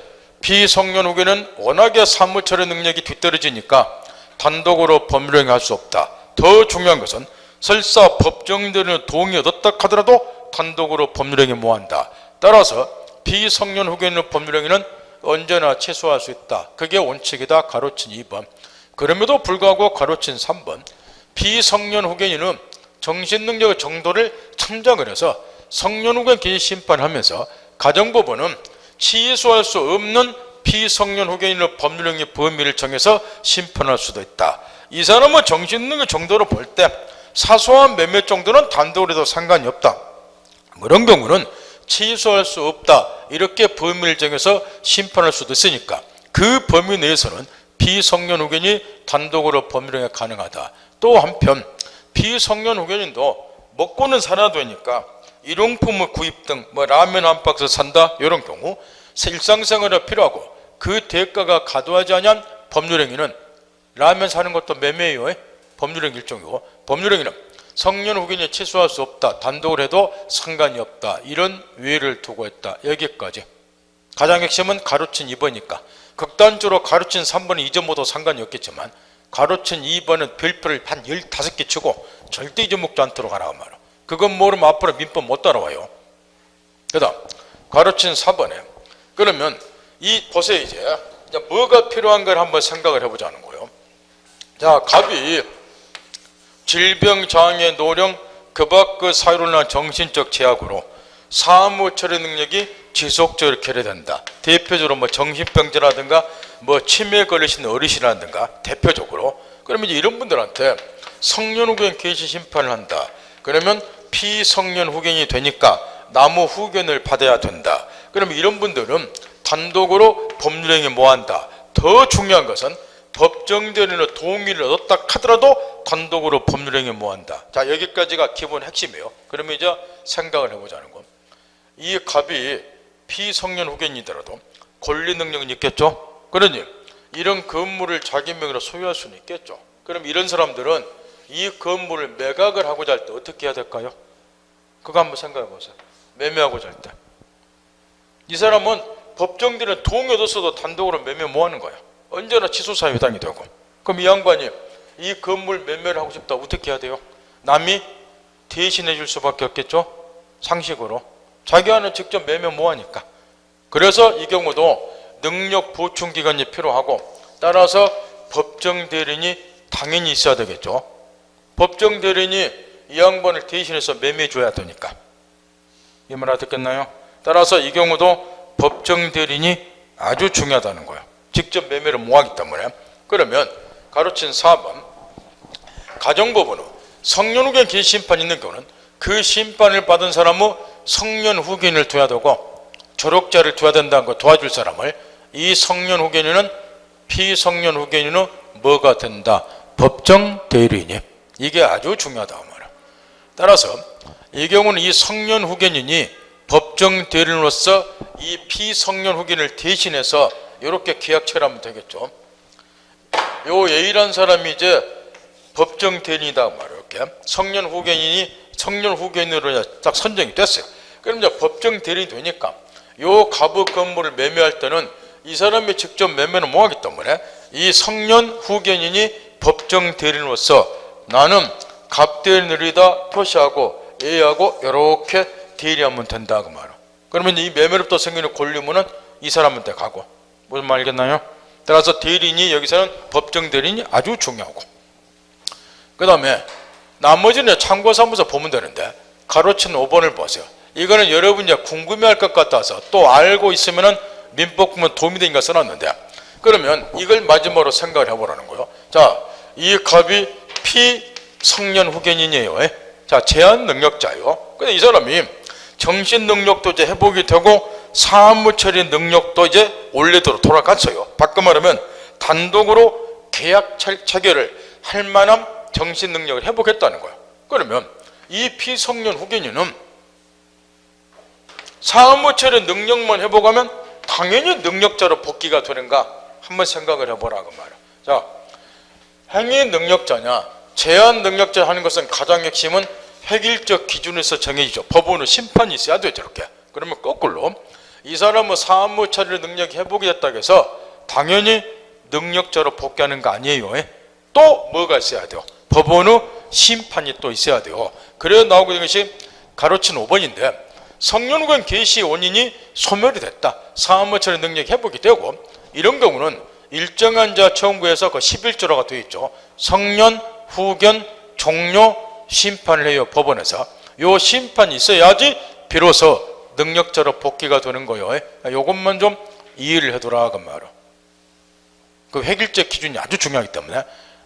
비성년 후견은 워낙에 사무처리 능력이 뒤떨어지니까 단독으로 법률행위 할 수 없다. 더 중요한 것은 설사 법정대리인의 동의 얻었다 하더라도 단독으로 법률행위 못한다. 따라서 비성년 후견의 법률행위는 언제나 취소할 수 있다. 그게 원칙이다. 가로친 2번. 그럼에도 불구하고 가로친 3번 비성년 후견인은 정신능력의 정도를 참작을 해서 성년 후견 기재 심판하면서 가정법원은 취소할 수 없는 비성년 후견인의 법률행위 범위를 정해서 심판할 수도 있다. 이 사람은 정신능력 정도로 볼 때 사소한 매매 정도는 단독으로 해도 상관이 없다. 그런 경우는 취소할 수 없다. 이렇게 범위를 정해서 심판할 수도 있으니까 그 범위 내에서는 비성년 후견이 단독으로 법률행위가 가능하다. 또 한편 비성년 후견인도 먹고는 살아야 되니까 일용품을 구입 등 라면 한 박스 산다 이런 경우 일상생활에 필요하고 그 대가가 과도하지 않은 법률행위는 라면 사는 것도 매매예요. 법률행위 일종이고 법률행위는 성년 후견이 취소할 수 없다. 단독으로 해도 상관이 없다. 이런 외를 두고 있다. 여기까지. 가장 핵심은 가로친 2번이니까 극단적으로 가로친 3번은 잊어먹어도 상관이 없겠지만 가로친 2번은 별표를 한 15개 치고 절대 잊어먹지 않도록 하라고 말이야. 그건 모르면 앞으로 민법 못 따라와요. 그 다음 가로친 4번에 그러면 이 보세요. 이제 뭐가 필요한가를 한번 생각을 해보자는 거예요. 자, 갑이 질병, 장애, 노령, 그 밖의 사유로 난 정신적 제약으로 사무처리 능력이 지속적으로 결여된다. 대표적으로 정신병자라든가 치매에 걸리신 어르신이라든가 대표적으로. 그러면 이제 이런 분들한테 성년 후견 개시 심판을 한다. 그러면 피성년 후견이 되니까 나무 후견을 받아야 된다. 그러면 이런 분들은 단독으로 법률행위 못한다. 더 중요한 것은 법정대리인의 동의를 얻었다 하더라도 단독으로 법률행위 못한다. 자, 여기까지가 기본 핵심이에요. 그러면 이제 생각을 해보자는 거. 이 갑이 피성년 후견이더라도 권리 능력은 있겠죠. 그러니 이런 건물을 자기 명의로 소유할 수는 있겠죠. 그럼 이런 사람들은 이 건물을 매각을 하고자 할 때 어떻게 해야 될까요? 그거 한번 생각해 보세요. 매매하고자 할 때. 이 사람은 법정대리인 동의 얻었어도 단독으로 매매 못 하는 거예요. 언제나 취소사유에 해당이 되고. 그럼 이 양반이 이 건물 매매를 하고 싶다. 어떻게 해야 돼요? 남이 대신해 줄 수밖에 없겠죠. 상식으로. 자기와는 직접 매매 못 하니까. 그래서 이 경우도 능력 보충 기간이 필요하고 따라서 법정 대리인이 당연히 있어야 되겠죠. 법정 대리인이 이 양반을 대신해서 매매해 줘야 되니까. 이 말 알아듣겠나요? 따라서 이 경우도 법정 대리인이 아주 중요하다는 거예요. 직접 매매를 못 하기 때문에. 그러면 가로친 4번 가정법원은 성년 후견 개시심판이 있는 경우는 그 심판을 받은 사람은 성년 후견인을 둬야 되고 조력자를 둬야 된다는 거 도와줄 사람을 이 성년 후견인은 피성년 후견인은 뭐가 된다? 법정 대리인이. 이게 아주 중요하다고 말이야. 따라서 이 경우는 이 성년 후견인이 법정 대리인으로서 이 피성년 후견인을 대신해서 이렇게 계약 체결하면 되겠죠. 요 A라는 사람이 이제 법정 대리인이다 말이에요. 이렇게 성년 후견인으로 딱 선정이 됐어요. 그럼 이제 법정 대리인이 되니까 요 갑의 건물을 매매할 때는 이 사람이 직접 매매는 못 하기 때문에 이 성년 후견인이 법정 대리인으로서 나는 갑 대리인이다 표시하고 A하고 이렇게 대리하면 된다 그 말이에요. 그러면 이 매매로부터 생기는 권리무는 이 사람한테 가고. 무슨 말 알겠나요? 따라서 대리인이 여기서는 법정 대리인이 아주 중요하고, 그 다음에 나머지는 참고사무소 보면 되는데 가로친 5번을 보세요. 이거는 여러분이 궁금해할 것 같아서 또 알고 있으면은 민법구문 도움이 되니까 써놨는데, 그러면 이걸 마지막으로 생각을 해보라는 거예요. 자, 이 갑이 피성년 후견인이에요. 자, 제한 능력자예요. 근데 이 사람이 정신 능력도 이제 회복이 되고 사무 처리 능력도 이제 원래대로 돌아갔어요. 바꿔 말하면 단독으로 계약 체결을 할 만한 정신 능력을 회복했다는 거예요. 그러면 이 피성년 후견인은 사무 처리 능력만 회복하면 당연히 능력자로 복귀가 되는가 한번 생각을 해보라고 말이에요. 자, 행위 능력자냐 제한 능력자 하는 것은 가장 핵심은 획일적 기준에서 정해지죠. 법원은 심판이 있어야 돼요. 저렇게. 그러면 거꾸로 이 사람은 사무 처리 능력이 회복이 됐다고 해서 당연히 능력자로 복귀하는 거 아니에요. 또 뭐가 있어야 돼요? 법원의 심판이 또 있어야 돼요. 그래야 나오고 있는 것이 가로친 5번인데 성년후견 개시 원인이 소멸이 됐다. 사무 처리 능력이 회복이 되고 이런 경우는 일정한 자 청구에서 그 11조라고 되어 있죠. 성년 후견 종료 심판을 해요. 법원에서. 요 심판이 있어야지 비로소 능력자로 복귀가 되는 거예요. 요것만 좀 이해를 해두라 그 말이에요. 그 획일적 기준이 아주 중요하기 때문에.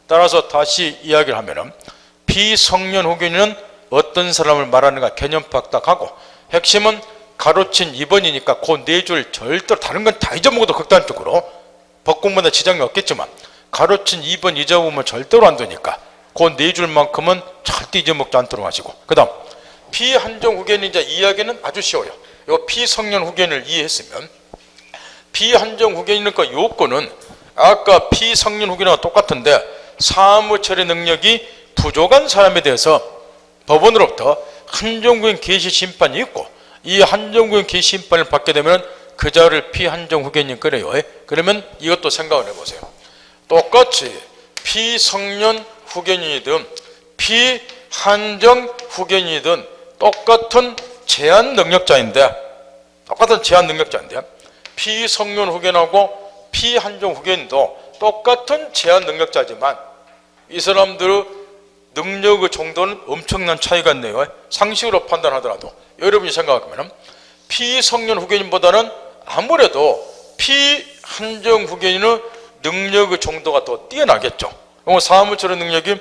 따라서 다시 이야기를 하면은 피성년 후견인은 어떤 사람을 말하는가 개념 파악하고 핵심은 가로친 2번이니까 그 네 줄 절대로 다른 건 다 잊어먹어도 극단적으로 법공부에 지장이 없겠지만 가로친 2번 잊어보면 절대로 안 되니까 그 네 줄만큼은 절대 잊어먹지 않도록 하시고, 그 다음 피한정 후견인 이제 이야기는 아주 쉬워요. 요 피성년 후견을 이해했으면 피한정 후견인은 그 요건은 아까 피성년 후견과 똑같은데 사무 처리 능력이 부족한 사람에 대해서 법원으로부터 한정후견 개시 심판이 있고 이 한정후견 개시 심판을 받게 되면 그 자를 피한정 후견인 그래요. 그러면 이것도 생각을 해보세요. 똑같이 피성년 후견인이든 피한정 후견인이든 똑같은 제한 능력자인데 피성년 후견하고 피한정 후견인도 똑같은 제한 능력자지만 이 사람들의 능력의 정도는 엄청난 차이가 있네요. 상식으로 판단하더라도 여러분이 생각하면 피성년 후견인보다는 아무래도 피한정 후견인의 능력의 정도가 더 뛰어나겠죠. 사무처리 능력이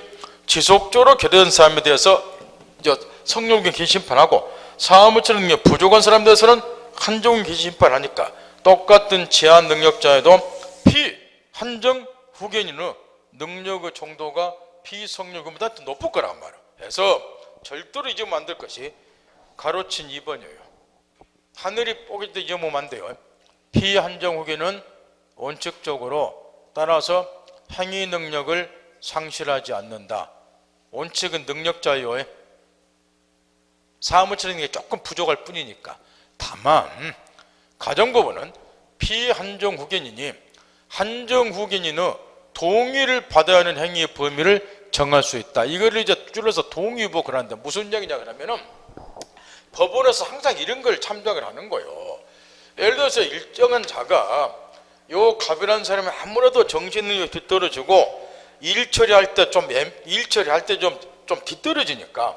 지속적으로 개대된 사람에 대해서 이제 성년후견 개시심판하고 사무처리 능력 부족한 사람에 대해서는 한정후견 개시심판하니까 똑같은 제한 능력자에도 피한정 후견인의 능력의 정도가 피성년후견보다 더 높을 거란 말이에요. 그래서 절대로 잊으면 안 될 것이 가로친 2번이에요. 하늘이 뽀길 때 잊으면 안 돼요. 피한정 후견은 원칙적으로 따라서 행위 능력을 상실하지 않는다. 원칙은 능력자요. 사무처리 능력이 조금 부족할 뿐이니까. 다만 가정법원은 피한정 후견인이 한정 후견인의 동의를 받아야 하는 행위의 범위를 정할 수 있다. 이걸 이제 줄여서 동의의무 그러는데 무슨 얘기냐 그러면은 법원에서 항상 이런 걸 참작을 하는 거예요. 예를 들어서 일정한 자가 요 갑이라는 사람이 아무래도 정신능력이 뒤떨어지고 일 처리할 때 좀 뒤떨어지니까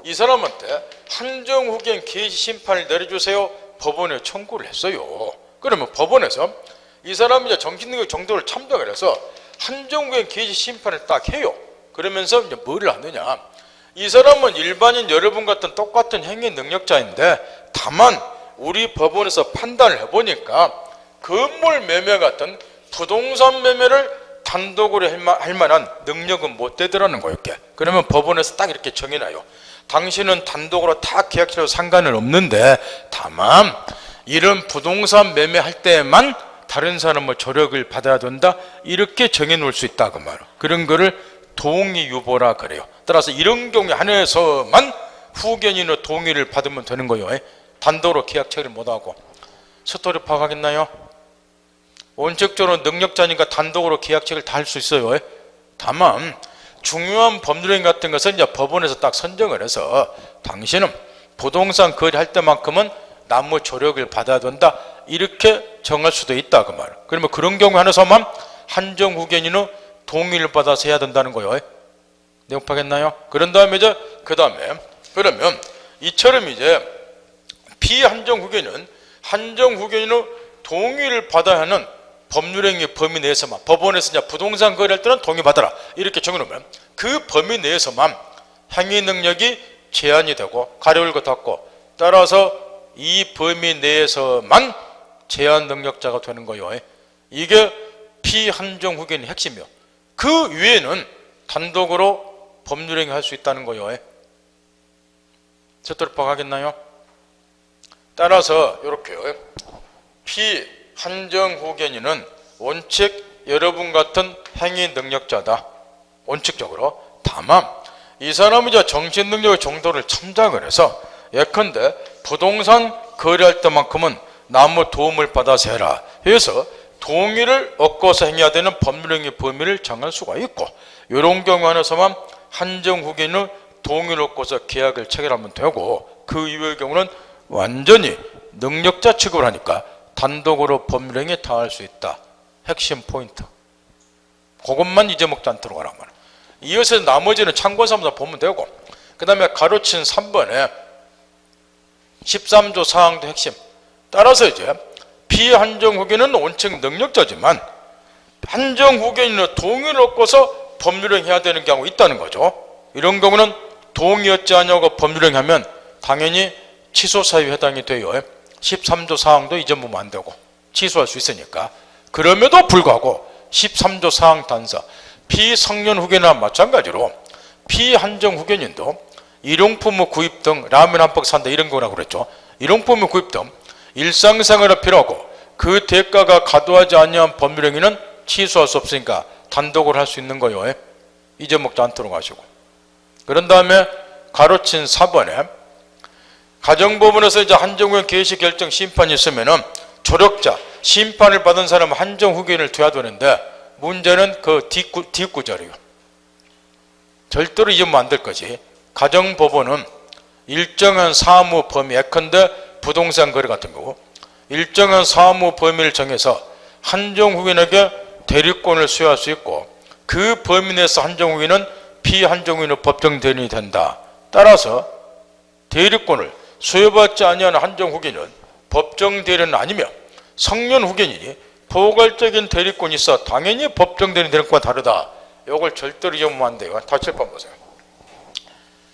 이 사람한테 한정후견 개시 심판을 내려주세요. 법원에 청구를 했어요. 그러면 법원에서 이 사람이 이제 정신능력 정도를 참작을 해서 한정후견 개시 심판을 딱 해요. 그러면서 이제 뭐를 하느냐? 이 사람은 일반인 여러분 같은 똑같은 행위 능력자인데 다만 우리 법원에서 판단을 해보니까 건물 매매 같은 부동산 매매를 단독으로 할 만한 능력은 못 되더라는 거예요. 그러면 법원에서 딱 이렇게 정해놔요. 당신은 단독으로 다 계약처럼 상관은 없는데 다만 이런 부동산 매매할 때만 다른 사람의 조력을 받아야 된다, 이렇게 정해놓을 수 있다 그 말이에요. 그런 거를 동의유보라 그래요. 따라서 이런 경우에 한해서만 후견인의 동의를 받으면 되는 거예요. 단독으로 계약 체결을 못하고. 스토리 파악하겠나요? 원칙적으로 능력자니까 단독으로 계약 체결을 다 할 수 있어요. 다만 중요한 법률행위 같은 것은 이제 법원에서 딱 선정을 해서 당신은 부동산 거래할 때만큼은 남의 조력을 받아야 된다, 이렇게 정할 수도 있다 그 말. 그러면 그런 경우 한해서만 한정후견인의 동의를 받아서 해야 된다는 거예요. 내용 파겠나요? 그런 다음에 이제 그 다음에 그러면 이처럼 이제 피한정후견은 한정후견인의 동의를 받아야 하는 법률행위 범위 내에서만, 법원에서 이제 부동산 거래할 때는 동의받아라 이렇게 정해놓으면 그 범위 내에서만 행위 능력이 제한이 되고 가려울 것 같고, 따라서 이 범위 내에서만 제한 능력자가 되는 거예요. 이게 피한정후견의 핵심이요. 그 위에는 단독으로 법률행위 할 수 있다는 거예요. 제대로 파악하겠나요? 따라서 이렇게요. 피한정후견인은 원칙 여러분 같은 행위 능력자다. 원칙적으로. 다만 이 사람은 이제 정신능력의 정도를 참작을 해서 예컨대 부동산 거래할 때만큼은 남의 도움을 받아서 해라 해서 동의를 얻고서 행해야 되는 법률행위 범위를 정할 수가 있고, 이런 경우 안에서만 한정후견인의 동의를 얻고서 계약을 체결하면 되고, 그 이외의 경우는 완전히 능력자 취급을 하니까 단독으로 법률행위에 당할 수 있다. 핵심 포인트. 그것만 잊어먹지 않도록 하라고 말이야. 이어서 나머지는 참고삼아서 보면 되고, 그 다음에 가로친 3번에 13조 사항도 핵심. 따라서 이제 피한정후견은 원칙 능력자지만 한정후견인의 동의를 얻고서 법률행위 해야 되는 경우가 있다는 거죠. 이런 경우는 동의 얻지 않냐고 법률행위하면 당연히 취소 사유에 해당이 돼요. 13조 사항도 잊어보면 안 되고 취소할 수 있으니까. 그럼에도 불구하고 13조 사항 단서, 피성년 후견이나 마찬가지로 피한정후견인도 일용품의 구입 등, 라면 한 박 산다 이런 거라고 그랬죠. 일용품의 구입 등 일상생활에 필요하고 그 대가가 과도하지 아니한 법률행위는 취소할 수 없으니까 단독으로 할 수 있는 거예요. 잊어먹지 않도록 하시고. 그런 다음에 가로친 4번에 가정법원에서 이제 한정후견 개시 결정 심판이 있으면은 조력자, 심판을 받은 사람은 한정후견을 둬야 되는데 문제는 그 뒷구절이에요. 절대로 잊으면 안 될 것이, 가정법원은 일정한 사무 범위, 예컨대 부동산 거래 같은 거고 일정한 사무 범위를 정해서 한정후견에게 대리권을 수여할 수 있고, 그 범위 내에서 한정후견은 피한정후견의 법정 대리인이 된다. 따라서 대리권을 수여받지 아니하는 한정후견은 법정 대리는 아니며, 성년후견인이 포괄적인 대리권이 있어 당연히 법정 대리인 되는 것과 다르다. 이걸 절대로 잊으면 안 돼요. 다시 한번 보세요.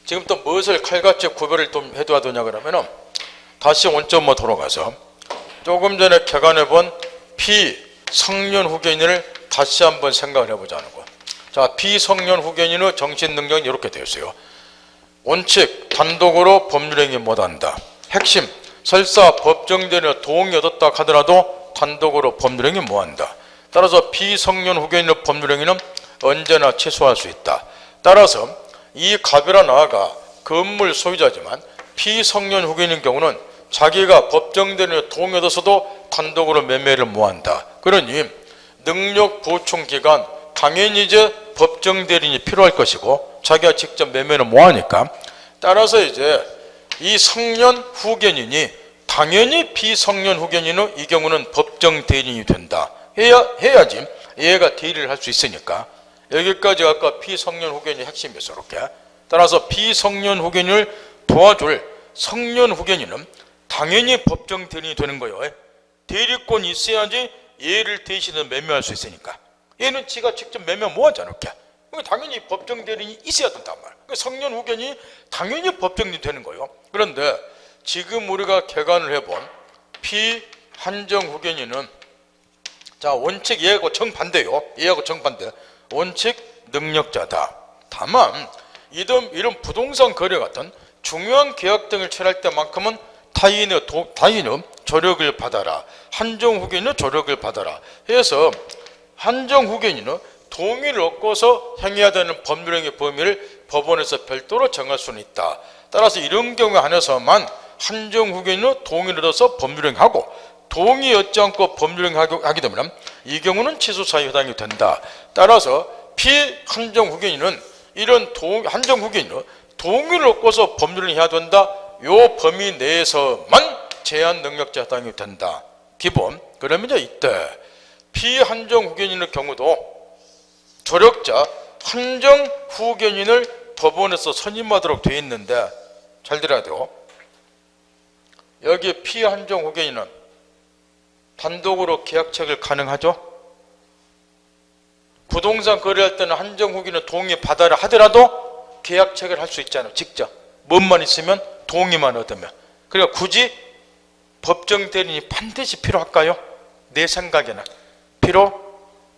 지금 또 무엇을 칼같이 구별을 좀 해둬야 되냐 그러면은 다시 원점으로 돌아가서 조금 전에 개관해본 피성년후견인을 다시 한번 생각을 해보자는 거. 자, 피성년후견인의 정신능력은 이렇게 되어 있어요. 원칙, 단독으로 법률행위 못한다. 핵심, 설사 법정대리인의 동의 얻었다 하더라도 단독으로 법률행위 못한다. 따라서 피성년후견인의 법률행위는 언제나 취소할 수 있다. 따라서 이 가별아 나아가 건물 소유자지만 피성년후견인 경우는 자기가 법정대리인의 동의 얻어서도 단독으로 매매를 못한다. 그러니 능력 보충 기간 당연히 이제 법정대리인이 필요할 것이고 자기가 직접 매매를 못하니까, 따라서 이제 이 성년후견인이 당연히 피성년후견인의 이 경우는 법정대리인이 된다. 해야지 얘가 대리를 할 수 있으니까. 여기까지 아까 피성년후견인의 핵심이었어. 이렇게 따라서 비성년 후견인을 도와줄 성년 후견인은 당연히 법정 대리인이 되는 거예요. 대리권이 있어야지 얘를 대신해서 매매할 수 있으니까. 얘는 지가 직접 매매 뭐하지 않을게. 당연히 법정 대리인이 있어야 된단 말이야. 성년 후견이 당연히 법정이 되는 거예요. 그런데 지금 우리가 개관을 해본 피한정 후견인은 자, 원칙 얘하고 정반대요. 얘하고 정반대. 원칙 능력자다. 다만 이런 부동산 거래 같은 중요한 계약 등을 처리할 때만큼은 타인의 조력을 받아라. 한정 후견인의 조력을 받아라. 해서 한정 후견인은 동의를 얻고서 행해야 되는 법률행위 범위를 법원에서 별도로 정할 수는 있다. 따라서 이런 경우에 한해서만 한정 후견인은 동의를 얻어서 법률행위하고 동의 얻지 않고 법률행위하게 되면 이 경우는 취소사유에 해당이 된다. 따라서 피한정 후견인은 이런 한정 후견인은 동의를 얻고서 법률행위해야 된다. 요 범위 내에서만 제한 능력자 해당이 된다. 기본. 그러면 이제 이때 피한정 후견인의 경우도 조력자 한정 후견인을 법원에서 선임하도록 되어 있는데 잘 들어야 돼요. 여기 피한정 후견인은 단독으로 계약체결 가능하죠? 부동산 거래할 때는 한정 후견인 동의 받아라 하더라도 계약체결 할 수 있잖아요. 직접 뭐만 있으면 동의만 얻으면. 그러니까 굳이 법정 대리인이 반드시 필요할까요? 내 생각에는 필요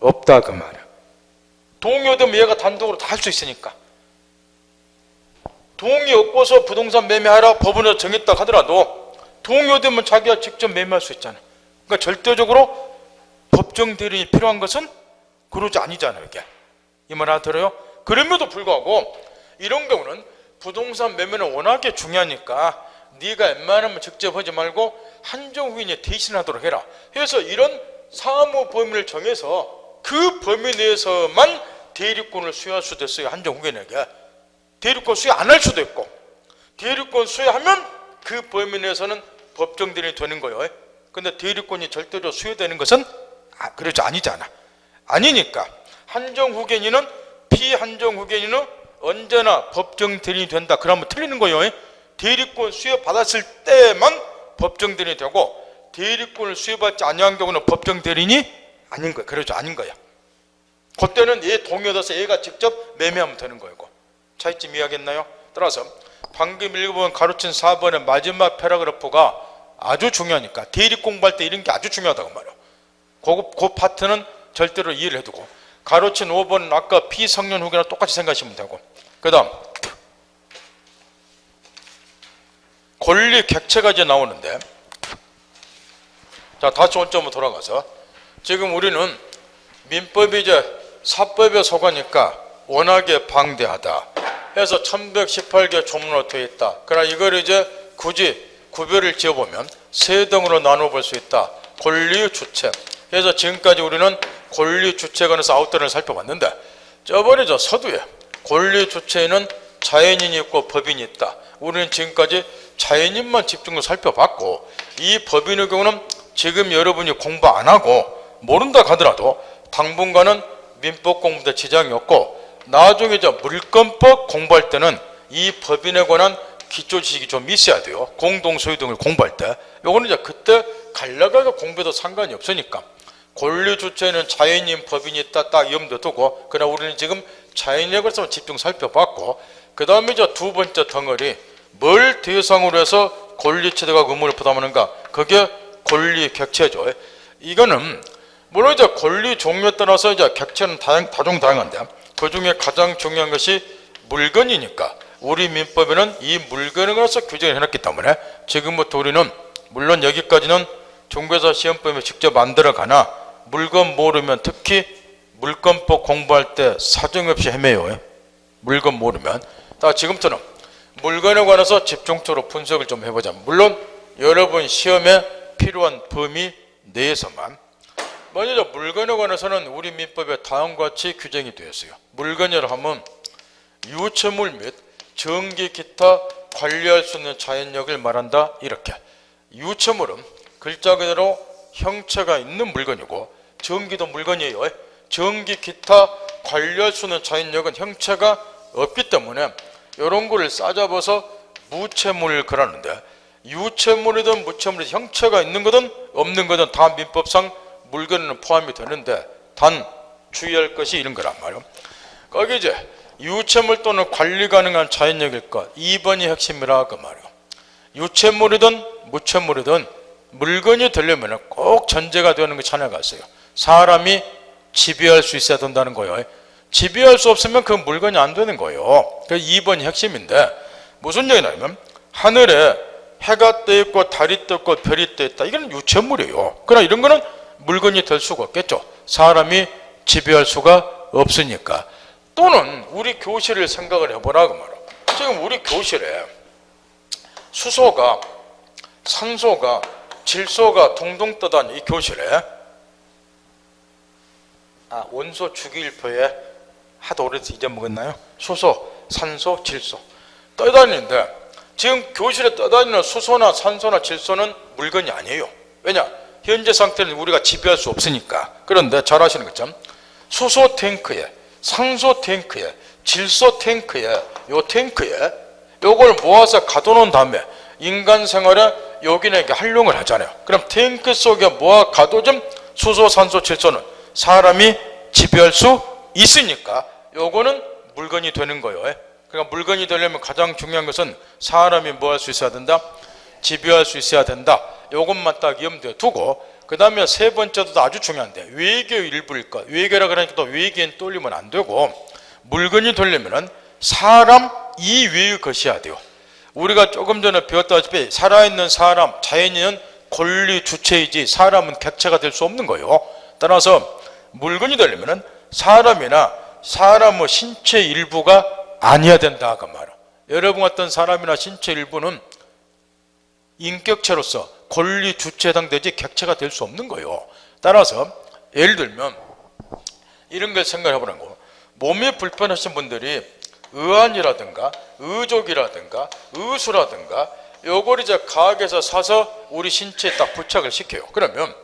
없다 그 말이야. 동의 얻으면 얘가 단독으로 다 할 수 있으니까. 동의 얻고서 부동산 매매하라 법원에서 정했다 하더라도 동의 얻으면 자기가 직접 매매할 수 있잖아. 그러니까 절대적으로 법정 대리인이 필요한 것은 그러지 아니잖아요. 이게 이 말 알아들어요? 그럼에도 불구하고 이런 경우는 부동산 매매는 워낙에 중요하니까 네가 웬만하면 직접 하지 말고 한정 후견인이 대신하도록 해라. 그래서 이런 사무 범위를 정해서 그 범위 내에서만 대리권을 수여할 수도 있어요. 한정 후견인에게. 대리권 수여 안 할 수도 있고 대리권 수여하면 그 범위 내에서는 법정 대리인이 되는 거예요. 근데 대리권이 절대로 수여되는 것은 그렇지 아니잖아. 아니니까 한정 후견인은 피한정 후견인은 언제나 법정 대리인이 된다. 그러면 틀리는 거예요. 대리권 수여 받았을 때만 법정 대리인이 되고 대리권을 수여받지 아니한 경우는 법정 대리인이 아닌 거야. 그러죠 아닌 거야. 그때는 얘 동의 얻어서 얘가 직접 매매하면 되는 거고. 차이점 이해하겠나요? 따라서 방금 읽어본 가로친 4번의 마지막 패러그래프가 아주 중요하니까 대리 공부할 때 이런 게 아주 중요하다고 말이에요. 그 파트는 절대로 이해를 해두고 가로친 5번은 아까 피성년 후견이랑 똑같이 생각하시면 되고 그 다음 권리 객체가 이제 나오는데 자 다시 원점으로 돌아가서 지금 우리는 민법이 이제 사법에 속하니까 워낙에 방대하다 해서 1118개 조문으로 되어 있다. 그러나 이걸 이제 굳이 구별을 지어보면 세 등으로 나눠볼 수 있다. 권리 주체. 그래서 지금까지 우리는 권리 주체에 관해서 아웃단을 살펴봤는데 저번에 저 서두에 권리 주체에는 자연인이 있고 법인이 있다. 우리는 지금까지 자연인만 집중적으로 살펴봤고 이 법인의 경우는 지금 여러분이 공부 안 하고 모른다 하더라도 당분간은 민법 공부에 지장이 없고 나중에 저 물권법 공부할 때는 이 법인에 관한 기초 지식이 좀 있어야 돼요. 공동소유 등을 공부할 때. 요거는 이제 그때 간략하게 공부해도 상관이 없으니까. 권리 주체에는 자연인 법인이 있다 딱 염두 두고 그러나 우리는 지금 자연인에 관해서 집중 살펴봤고 그 다음에 이제 두 번째 덩어리 뭘 대상으로 해서 권리체대가 의무를 부담하는가 그게 권리 객체죠. 이거는 물론 이제 권리 종류에 따라서 이제 객체는 다종다양한데 그 중에 가장 중요한 것이 물건이니까 우리 민법에는 이 물건에 관해서 규정을 해놨기 때문에 지금부터 우리는 물론 여기까지는 중개사 시험법에 직접 만들어가나 물건 모르면 특히 물건법 공부할 때 사정없이 헤매요. 물건 모르면. 지금부터는 물건에 관해서 집중적으로 분석을 좀 해보자. 물론 여러분 시험에 필요한 범위 내에서만. 먼저 물건에 관해서는 우리 민법에 다음과 같이 규정이 되어 있어요. 물건이라 하면 유체물 및 전기 기타 관리할 수 있는 자연력을 말한다. 이렇게 유체물은 글자 그대로 형체가 있는 물건이고 전기도 물건이에요. 전기 기타 관리할 수 있는 자연력은 형체가 없기 때문에 이런 거를 싸잡아서 무채물을 그러는데, 유채물이든 무채물이든 형체가 있는 거든 없는 거든 다 민법상 물건에는 포함이 되는데, 단 주의할 것이 이런 거란 말이에요. 거기 이제 유채물 또는 관리 가능한 자연력일 것, 2번이 핵심이라 그 말이에요. 유채물이든 무채물이든 물건이 되려면 꼭 전제가 되는 게 하나가 있어요. 사람이 지배할 수 있어야 된다는 거예요. 지배할 수 없으면 그 물건이 안 되는 거예요. 그래서 2번이 핵심인데, 무슨 얘기냐면 하늘에 해가 떠 있고 달이 떠 있고 별이 떠 있다, 이건 유채물이에요. 그러나 이런 거는 물건이 될 수가 없겠죠. 사람이 지배할 수가 없으니까. 또는 우리 교실을 생각을 해보라고 말이에요. 지금 우리 교실에 수소가, 산소가, 질소가 동동 떠다니, 이 교실에 원소 주기율표에 하도 오래돼서 잊어먹었나요? 수소, 산소, 질소 떠다니는데, 지금 교실에 떠다니는 수소나 산소나 질소는 물건이 아니에요. 왜냐? 현재 상태는 우리가 지배할 수 없으니까. 그런데 잘 아시는 것처럼 수소 탱크에, 산소 탱크에, 질소 탱크에, 요 탱크에 요걸 모아서 가둬놓은 다음에 인간 생활에 여기는 활용을 하잖아요. 그럼 탱크 속에 모아 가둬진 수소, 산소, 질소는 사람이 지배할 수 있으니까 요거는 물건이 되는 거예요. 그러니까 물건이 되려면 가장 중요한 것은 사람이 뭐 할 수 있어야 된다? 지배할 수 있어야 된다. 요것만 딱 염두에 두고, 그 다음에 세 번째도 아주 중요한데, 외계의 일부일 것. 외계라 그러니까 또 외계인 떠올리면 안 되고, 물건이 되려면 사람 이외의 것이어야 돼요. 우리가 조금 전에 배웠다시피 살아있는 사람, 자연인은 권리 주체이지 사람은 객체가 될 수 없는 거예요. 따라서 물건이 되려면 사람이나 사람의 신체 일부가 아니어야 된다 그 말이에요. 여러분 같은 사람이나 신체 일부는 인격체로서 권리 주체에 해당되지 객체가 될 수 없는 거예요. 따라서 예를 들면 이런 걸 생각해 보는 거, 몸이 불편하신 분들이 의안이라든가 의족이라든가 의수라든가 요걸 이제 가게에서 사서 우리 신체에 딱 부착을 시켜요. 그러면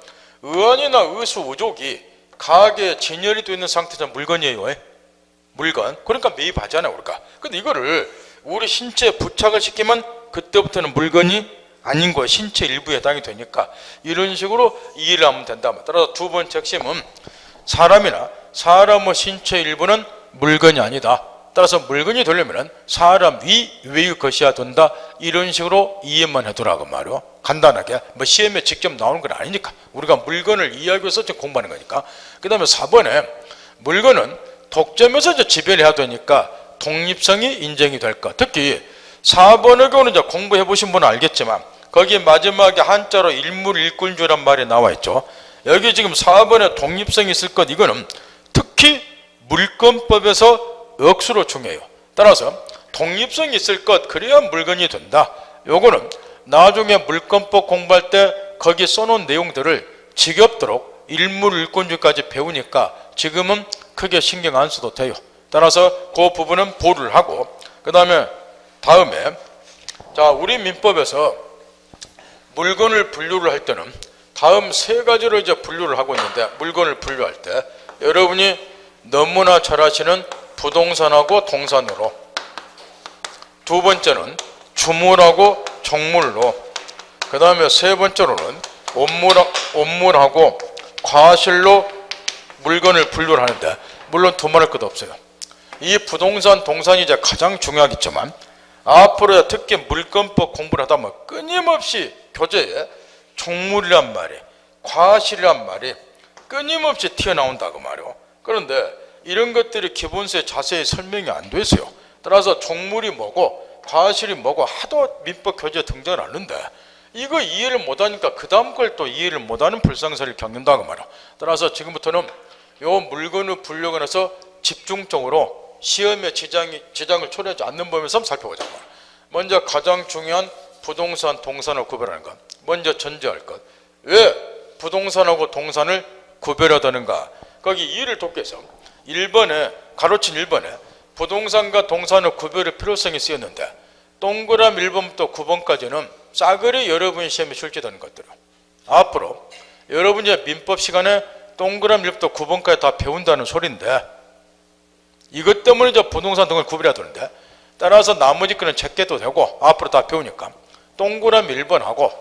의안이나 의수, 의족이 가게에 진열이 되어 있는 상태에서 물건이에요. 물건. 그러니까 매입하잖아요, 우리가. 근데 이거를 우리 신체에 부착을 시키면 그때부터는 물건이 아닌 거예요. 신체 일부에 해당이 되니까. 이런 식으로 이해를 하면 된다. 따라서 두 번째 핵심은 사람이나 사람의 신체 일부는 물건이 아니다. 따라서 물건이 되려면 사람 위의 것이어야 된다. 이런 식으로 이해만 해두라고 말이요. 간단하게. 뭐 시험에 직접 나오는 건 아니니까. 우리가 물건을 이해하기 위해서 공부하는 거니까. 그 다음에 4번에 물건은 독점에서 이제 지배해야 되니까 독립성이 인정이 될 것. 특히 4번의 경우는 이제 공부해 보신 분은 알겠지만 거기 마지막에 한자로 일물일꾼주란 말이 나와 있죠. 여기 지금 4번에 독립성이 있을 것, 이거는 특히 물권법에서 억수로 중요해요. 따라서 독립성이 있을 것, 그래야 물건이 된다. 요거는 나중에 물권법 공부할 때 거기 써놓은 내용들을 지겹도록 일물일꾼주까지 배우니까 지금은 크게 신경 안 써도 돼요. 따라서 그 부분은 보류를 하고, 그 다음에 자, 우리 민법에서 물건을 분류를 할 때는 다음 세 가지로 이제 분류를 하고 있는데, 물건을 분류할 때 여러분이 너무나 잘 아시는 부동산하고 동산으로, 두 번째는 주물하고 종물로, 그 다음에 세 번째로는 온물하고 과실로 물건을 분류를 하는데, 물론 두말할 것도 없어요. 이 부동산, 동산이 이제 가장 중요하겠지만 앞으로 특히 물권법 공부를 하다 보면 끊임없이 교재에 종물이란 말이, 과실이란 말이 끊임없이 튀어나온다고 말이요. 그런데 이런 것들이 기본서에 자세히 설명이 안 돼 있어요. 따라서 종물이 뭐고 과실이 뭐고 하도 민법 교재에 등장을 하는데 이거 이해를 못하니까 그 다음 걸 또 이해를 못하는 불상사를 겪는다고 말이야. 따라서 지금부터는 요 물건을 분류하고 나서 집중적으로 시험에 지장을 초래하지 않는 범위에서 한번 살펴보자. 먼저 가장 중요한 부동산, 동산을 구별하는 것. 먼저 전제할 것. 왜 부동산하고 동산을 구별하다는가? 거기 이해를 돕기 위해서 1번에, 가로친 1번에 부동산과 동산의 구별의 필요성이 쓰였는데, 동그라미 1번부터 9번까지는 싸그리 여러분이 시험에 출제되는 것들. 앞으로 여러분이 민법 시간에 동그라미 1부터 9번까지 다 배운다는 소리인데, 이것 때문에 이제 부동산 등을 구별해야 되는데, 따라서 나머지 거는 제껴도 되고 앞으로 다 배우니까 동그라미 1번하고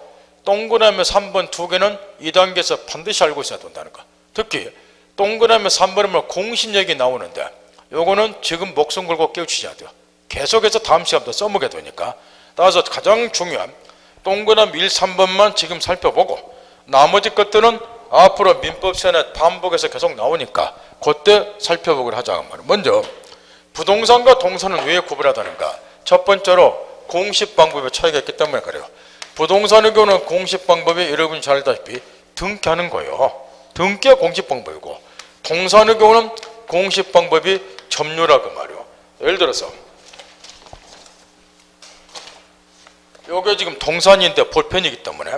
동그라미 3번 두 개는 2단계에서 반드시 알고 있어야 된다는 거. 특히 동그라미 3번은 공신력이 나오는데 요거는 지금 목숨 걸고 깨우치셔야 돼요. 계속해서 다음 시간부터 써먹게 되니까. 따라서 가장 중요한 동그라미 1, 3번만 지금 살펴보고 나머지 것들은 앞으로 민법 시간에 반복해서 계속 나오니까 그때 살펴보기로 하자고 말이에요. 먼저 부동산과 동산은 왜 구분하다는가? 첫 번째로 공시 방법의 차이가 있기 때문에 그래요. 부동산의 경우는 공시 방법이 여러분이 잘 알다시피 등기하는 거예요. 등기가 공시 방법이고 동산의 경우는 공시 방법이 점유라고 말이에요. 예를 들어서 요게 지금 동산인데 볼펜이기 때문에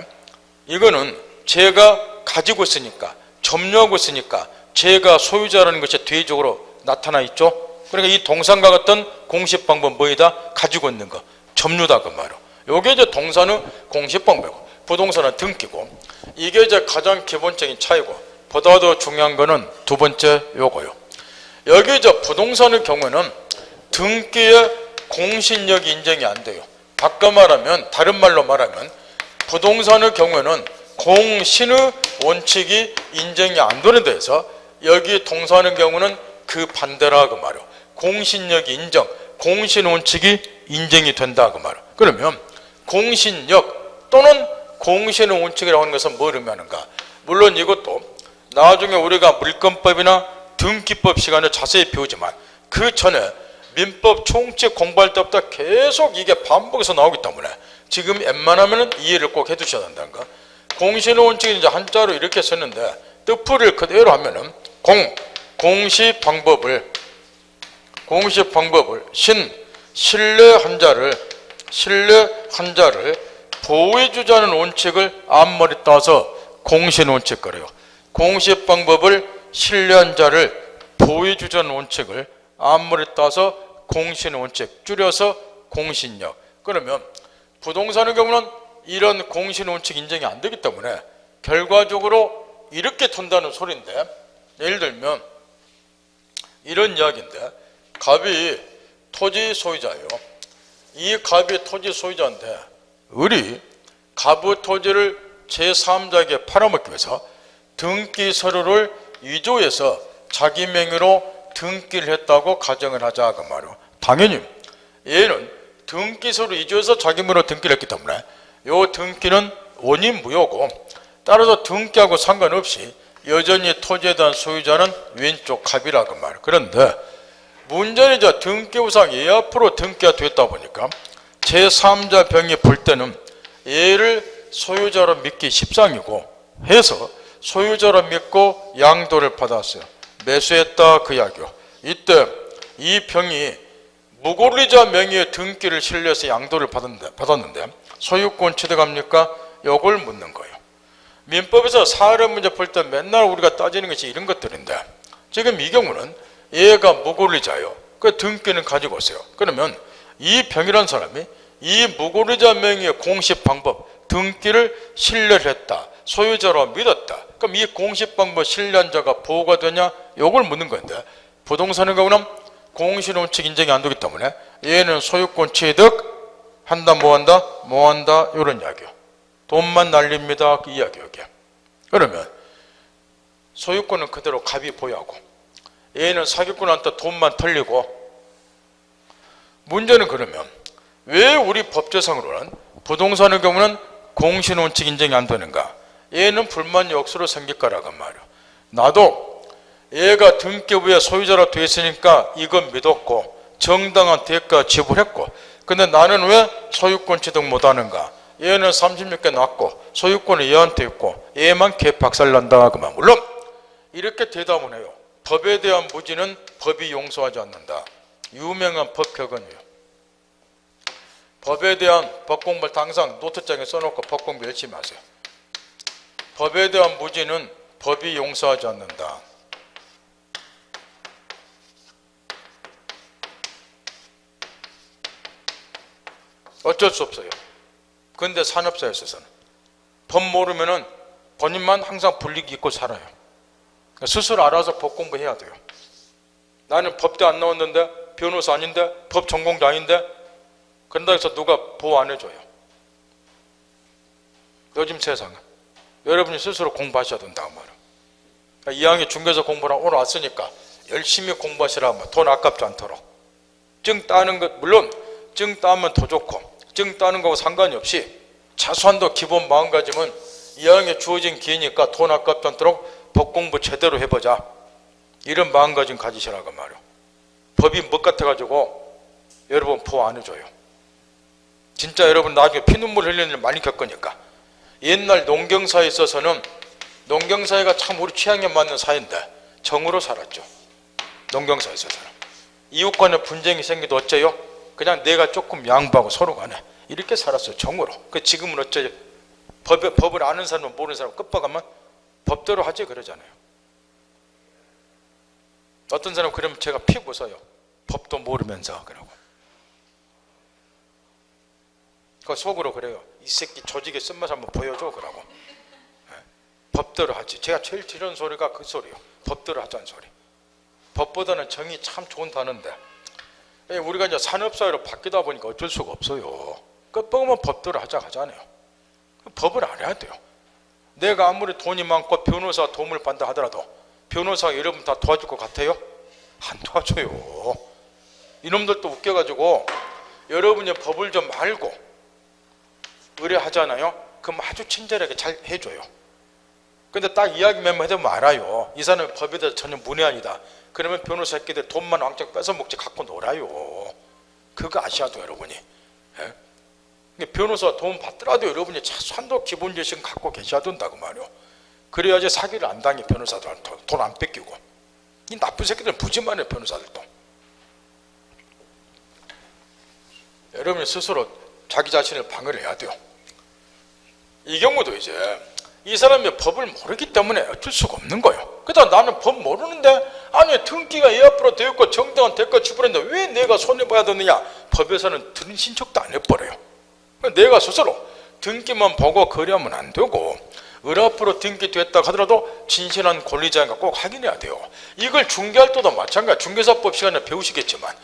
이거는 제가 가지고 있으니까 점유하고 있으니까 제가 소유자라는 것이 대외적으로 나타나 있죠. 그러니까 이 동산과 같은 공시 방법 뭐이다? 가지고 있는 거 점유다 그 말이에요. 요게 이제 동산의 공시 방법이고 부동산은 등기고 이게 이제 가장 기본적인 차이고 보다 더 중요한 거는 두 번째 요거요. 여기 이제 부동산의 경우는 등기의 공신력이 인정이 안 돼요. 바꿔 말하면 다른 말로 말하면 부동산의 경우에는 공신의 원칙이 인정이 안 되는 데서 여기 동산의 경우는 그 반대라고 말이에요. 공신력이 인정, 공신 원칙이 인정이 된다고 말이에요. 그러면 공신력 또는 공신의 원칙이라고 하는 것은 뭘 의미하는가? 물론 이것도 나중에 우리가 물권법이나 등기법 시간에 자세히 배우지만 그 전에 민법 총칙 공부할 때부터 계속 이게 반복해서 나오기 때문에 지금 웬만하면 이해를 꼭 해두셔야 된다는 거. 공신의 원칙은 이제 한자로 이렇게 썼는데 뜻풀이를 그대로 하면은 공시 방법을 신뢰 한자를 보호해주자는 원칙을 앞머리 따서 공신 원칙 그래요. 공시 방법을 신뢰한 자를 보호해주자는 원칙을 앞머리 따서 공신 원칙 줄여서 공신력. 그러면 부동산의 경우는 이런 공신 원칙 인정이 안 되기 때문에 결과적으로 이렇게 돈다는 소리인데 예를 들면 이런 이야기인데 갑이 토지 소유자예요. 이 갑이 토지 소유자인데 을이 갑의 토지를 제3자에게 팔아먹기 위해서 등기 서류를 위조해서 자기 명의로 등기를 했다고 가정을 하자 그 말이에요. 당연히 얘는 등기 서류 위조해서 자기 명의로 등기를 했기 때문에 이 등기는 원인 무효고 따라서 등기하고 상관없이 여전히 토지에 대한 소유자는 왼쪽 갑이라고 말이에요. 그런데 문제는 이제 등기부상 얘 앞으로 등기가 됐다 보니까 제3자 병이 볼 때는 얘를 소유자로 믿기 십상이고 해서 소유자로 믿고 양도를 받았어요. 매수했다 그 이야기요. 이때 이 병이 무권리자 명의의 등기를 실려서 양도를 받았는데 소유권 취득합니까? 요걸 묻는 거예요. 민법에서 사활의 문제 풀 때 맨날 우리가 따지는 것이 이런 것들인데 지금 이 경우는 얘가 무권리자예요. 그 등기는 가지고 있어요. 그러면 이 병이라는 사람이 이 무권리자 명의의 공시 방법 등기를 신뢰를 했다. 소유자로 믿었다. 그럼 이 공시 방법 신뢰한 자가 보호가 되냐? 요걸 묻는 건데 부동산의 경우는 공시 원칙 인정이 안 되기 때문에 얘는 소유권 취득 한다 뭐 한다 이런 이야기요. 돈만 날립니다 그 이야기요. 그러면 소유권은 그대로 갑이 보유하고 얘는 사기꾼한테 돈만 털리고 문제는 그러면 왜 우리 법제상으로는 부동산의 경우는 공시 원칙 인정이 안 되는가? 얘는 불만이 억수로 생길 거라고 말이에요. 나도 얘가 등기부에 소유자로 되어 있으니까 이건 믿었고 정당한 대가 지불했고 근데 나는 왜 소유권 취득 못하는가? 얘는 36개 났고 소유권은 얘한테 있고 얘만 개박살난다 그만. 물론 이렇게 대답을 해요. 법에 대한 무지는 법이 용서하지 않는다. 유명한 법표건이에요. 법에 대한 법공부를 항상 노트장에 써놓고 법공부 열심히 하세요. 법에 대한 무지는 법이 용서하지 않는다. 어쩔 수 없어요. 그런데 산업사에 있어서는 법 모르면은 본인만 항상 불이익 있고 살아요. 스스로 알아서 법 공부해야 돼요. 나는 법대 안 나왔는데 변호사 아닌데, 법 전공자 아닌데, 그런다 해서 누가 보호 안 해줘요. 요즘 세상은 여러분이 스스로 공부하셔야 된다고 말이에요. 2학년 중개사 공부를 오늘 왔으니까 열심히 공부하시라고, 돈 아깝지 않도록. 증 따는 것, 물론 증 따면 더 좋고, 증 따는 거하고 상관이 없이 최소한도 기본 마음가짐은 2학년에 주어진 기회니까 돈 아깝지 않도록 법 공부 제대로 해보자, 이런 마음가짐 가지시라고 말이에요. 법이 못 같아가지고 여러분 보호 안 해줘요. 진짜 여러분 나중에 피눈물 흘리는 일 많이 겪으니까. 옛날 농경사에 있어서는, 농경사회가 참 우리 취향에 맞는 사회인데 정으로 살았죠. 농경사에 있어서는 이웃 간에 분쟁이 생기도 어째요? 그냥 내가 조금 양보하고 서로 간에 이렇게 살았어요, 정으로. 지금은 어째요? 법을 아는 사람은 모르는 사람 끝박하면 법대로 하지 그러잖아요. 어떤 사람은 그러면 제가 피 웃어요. 법도 모르면서 그러고. 그 속으로 그래요. 이 새끼 조직의 쓴맛 한번 보여줘 그러고. 법대로 하지. 제가 제일 싫은 소리가 그 소리예요. 법대로 하자는 소리. 법보다는 정이 참 좋은 단어인데 우리가 이제 산업사회로 바뀌다 보니까 어쩔 수가 없어요. 끝보면 법대로 하자 하잖아요. 법을 알아야 돼요. 내가 아무리 돈이 많고 변호사 도움을 받는다 하더라도 변호사가 여러분 다 도와줄 것 같아요? 안 도와줘요. 이놈들도 웃겨가지고 여러분이 법을 좀 알고 의뢰하잖아요. 그럼 아주 친절하게 잘 해줘요. 근데 딱 이야기만 해도 알아요. 이 사람은 법에 대해서 전혀 문외한이다. 그러면 변호사 새끼들 돈만 왕창 뺏어먹지 갖고 놀아요. 그거 아셔야 돼요, 여러분이. 예? 변호사 도움 받더라도 여러분이 최소한도 기본 지식은 갖고 계셔야 된다고 말이요. 그래야지 사기를 안 당해, 변호사들한테. 돈 안 뺏기고. 이 나쁜 새끼들은 부지만해, 변호사들도. 여러분이 스스로 자기 자신을 방어를 해야 돼요. 이 경우도 이제 이 사람이 법을 모르기 때문에 어쩔 수가 없는 거예요. 그러다 나는 법 모르는데, 아니 등기가 얘 앞으로 되어 있고 정당한 대가 지불했는데 왜 내가 손해봐야 되느냐. 법에서는 들은 신청도 안 해버려요. 내가 스스로 등기만 보고 거래하면 안 되고, 을 앞으로 등기됐다 하더라도 진실한 권리자인가 꼭 확인해야 돼요. 이걸 중개할 때도 마찬가지야. 중개사법 시간에 배우시겠지만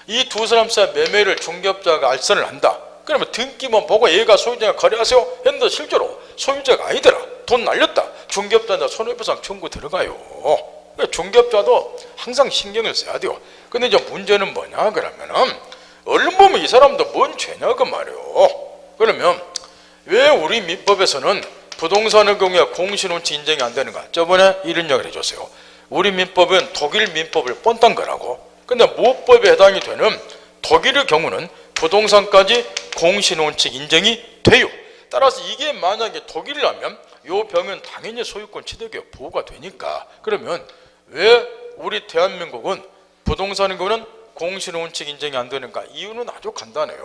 이 두 사람 사이 매매를 중개업자가 알선을 한다. 그러면 등기만 보고 얘가 소유자가 거래하세요 했는데 실제로 소유자가 아니더라. 돈 날렸다. 중개업자한테 손해배상 청구 들어가요. 중개업자도 항상 신경을 써야 돼요. 근데 이제 문제는 뭐냐 그러면은, 얼른 보면 이 사람도 뭔 죄냐 그 말이에요. 그러면 왜 우리 민법에서는 부동산의 경우에 공신운치 인정이 안 되는가? 저번에 이런 이야기를 해줬어요. 우리 민법은 독일 민법을 뻔딴 거라고. 근데 모법에 해당이 되는 독일의 경우는 부동산까지 공신운치 인정이 돼요. 따라서 이게 만약에 독일이라면 요 병은 당연히 소유권 취득에 보호가 되니까. 그러면 왜 우리 대한민국은 부동산의 경우는 공신운치 인정이 안 되는가? 이유는 아주 간단해요.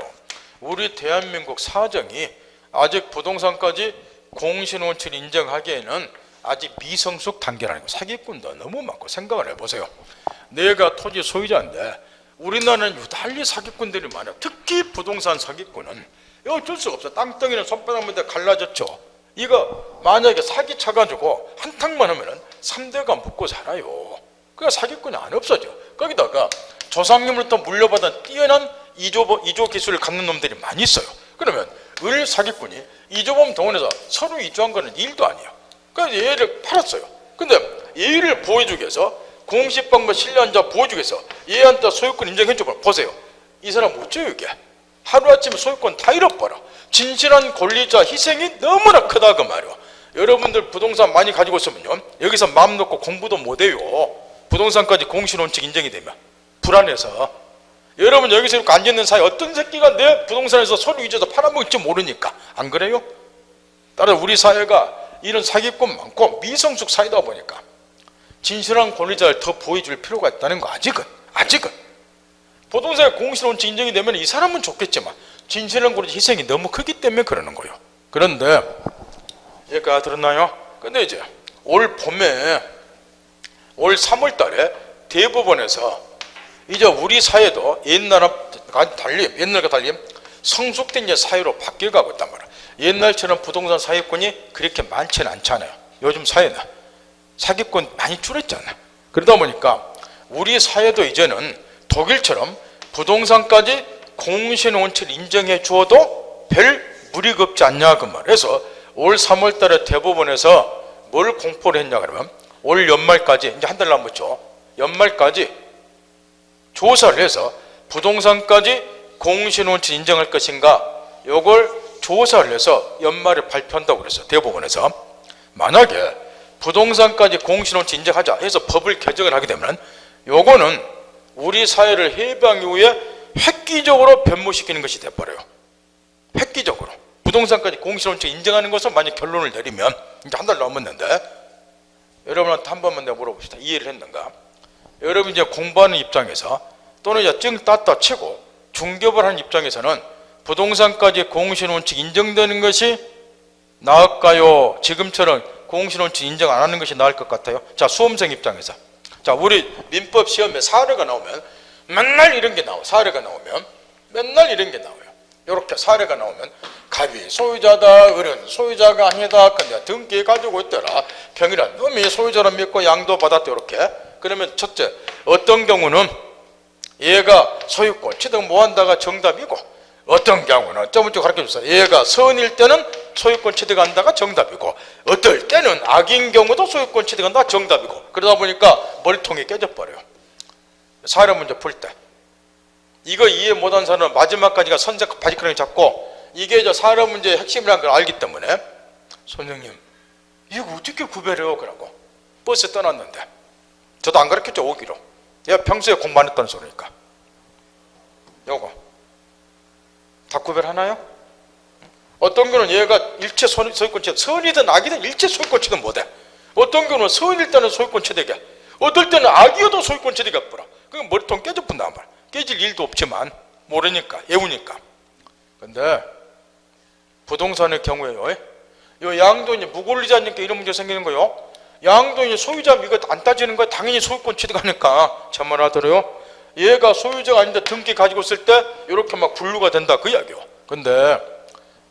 우리 대한민국 사정이 아직 부동산까지 공신운치를 인정하기에는 아직 미성숙 단계라는 거. 사기꾼도 너무 많고. 생각을 해보세요. 내가 토지 소유자인데 우리나라는 유달리 사기꾼들이 많아요. 특히 부동산 사기꾼은 어쩔 수가 없어. 땅덩이는 손바닥 밑에 갈라졌죠. 이거 만약에 사기 쳐가지고 한탕만 하면은 3대가 묻고 살아요. 그러니까 사기꾼이 안 없어져. 거기다가 조상님으로부터 물려받은 뛰어난 이조 기술을 갖는 놈들이 많이 있어요. 그러면 을 사기꾼이 이조범 동원해서 서로 이조한 거는 일도 아니에요. 그래서 얘를 팔았어요. 근데 얘를 보호해주기 위해서 공시방법 신뢰한자 보호해주기 위해서 얘한테 소유권 인정해줘봐. 보세요. 이 사람 어째요 이게. 하루아침에 소유권 다 잃어버려. 진실한 권리자 희생이 너무나 크다 그 말이에요. 여러분들 부동산 많이 가지고 있으면요, 여기서 마음 놓고 공부도 못해요. 부동산까지 공신원칙 인정이 되면 불안해서. 여러분 여기서 이렇게 앉아있는 사이 어떤 새끼가 내 부동산에서 서류 잊어서 팔아먹을지 모르니까. 안 그래요? 따라서 우리 사회가 이런 사기꾼 많고 미성숙 사회다 보니까 진실한 권리자를 더 보여줄 필요가 있다는 거. 아직은 부동산의 공신원칙 인정이 되면 이 사람은 좋겠지만 진실한 권리자 희생이 너무 크기 때문에 그러는 거예요. 그런데 얘가 들었나요? 근데 이제 올 봄에 올 3월 달에 대법원에서 이제 우리 사회도 옛날과 달리 성숙된 이제 사회로 바뀌어가고 있단 말이에요. 옛날처럼 부동산 사기꾼이 그렇게 많지는 않잖아요. 요즘 사회는 사기꾼 많이 줄었잖아요. 그러다 보니까 우리 사회도 이제는 독일처럼 부동산까지 공신원칙을 인정해 주어도 별 무리가 없지 않냐 그 말. 그래서 올 3월 달에 대법원에서 뭘 공포를 했냐 그러면 올 연말까지, 이제 한 달 남았죠. 연말까지 조사를 해서 부동산까지 공신원칙 인정할 것인가, 요걸 조사를 해서 연말에 발표한다고 그랬어요. 대법원에서. 만약에 부동산까지 공신원칙 인정하자 해서 법을 개정을 하게 되면 요거는 우리 사회를 해방 이후에 획기적으로 변모시키는 것이 돼버려요. 획기적으로 부동산까지 공신원칙 인정하는 것을 만약 결론을 내리면, 이제 한 달 남았는데 여러분한테 한 번만 내가 물어봅시다. 이해를 했는가? 여러분 이제 공부하는 입장에서 또는 이제 증 땄다 치고 중개업을 하는 입장에서는 부동산까지 공신원칙 인정되는 것이 나을까요? 지금처럼 공신원칙 인정 안 하는 것이 나을 것 같아요? 자, 수험생 입장에서. 자, 우리 민법 시험에 사례가 나오면 맨날 이런 게 나와요. 사례가 나오면 맨날 이런 게 나와요. 이렇게 사례가 나오면 갑이 소유자다, 을은 소유자가 아니다, 근데 등기 가지고 있더라, 평이란 놈이 소유자를 믿고 양도 받았다. 이렇게. 그러면 첫째, 어떤 경우는 얘가 소유권 취득 못한다가 정답이고, 어떤 경우는 점을 좀 가르쳐 주세요. 얘가 선일 때는 소유권 취득한다가 정답이고, 어떨 때는 악인 경우도 소유권 취득한다가 정답이고, 그러다 보니까 머리통이 깨져버려요. 사례 문제 풀 때 이거 이해 못한 사람은 마지막까지가 선색 바지가랑이 잡고, 이게 저 사례 문제의 핵심이라는 걸 알기 때문에 선생님 이거 어떻게 구별해요? 그러고 버스 떠났는데 저도 안 가르쳤죠. 오기로. 얘가 평소에 공부 안 했다는 소리니까. 요거 다 구별하나요? 어떤 경우는 얘가 일체 소유권 취득, 선이든 악이든 일체 소유권 취득 못해. 어떤 경우는 선일 때는 소유권 취득해, 어떨 때는 악이어도 소유권 취득해 버려. 그럼 머리통 깨져본단 말. 깨질 일도 없지만 모르니까, 애우니까. 근데 부동산의 경우에요, 요 양도인이 무권리자님께 이런 문제 생기는 거요. 양도인이 소유자 이거 안 따지는 거야. 당연히 소유권 취득하니까. 참말 하더래요. 얘가 소유자가 아닌데 등기 가지고 있을 때 이렇게 막 분류가 된다 그 이야기요. 근데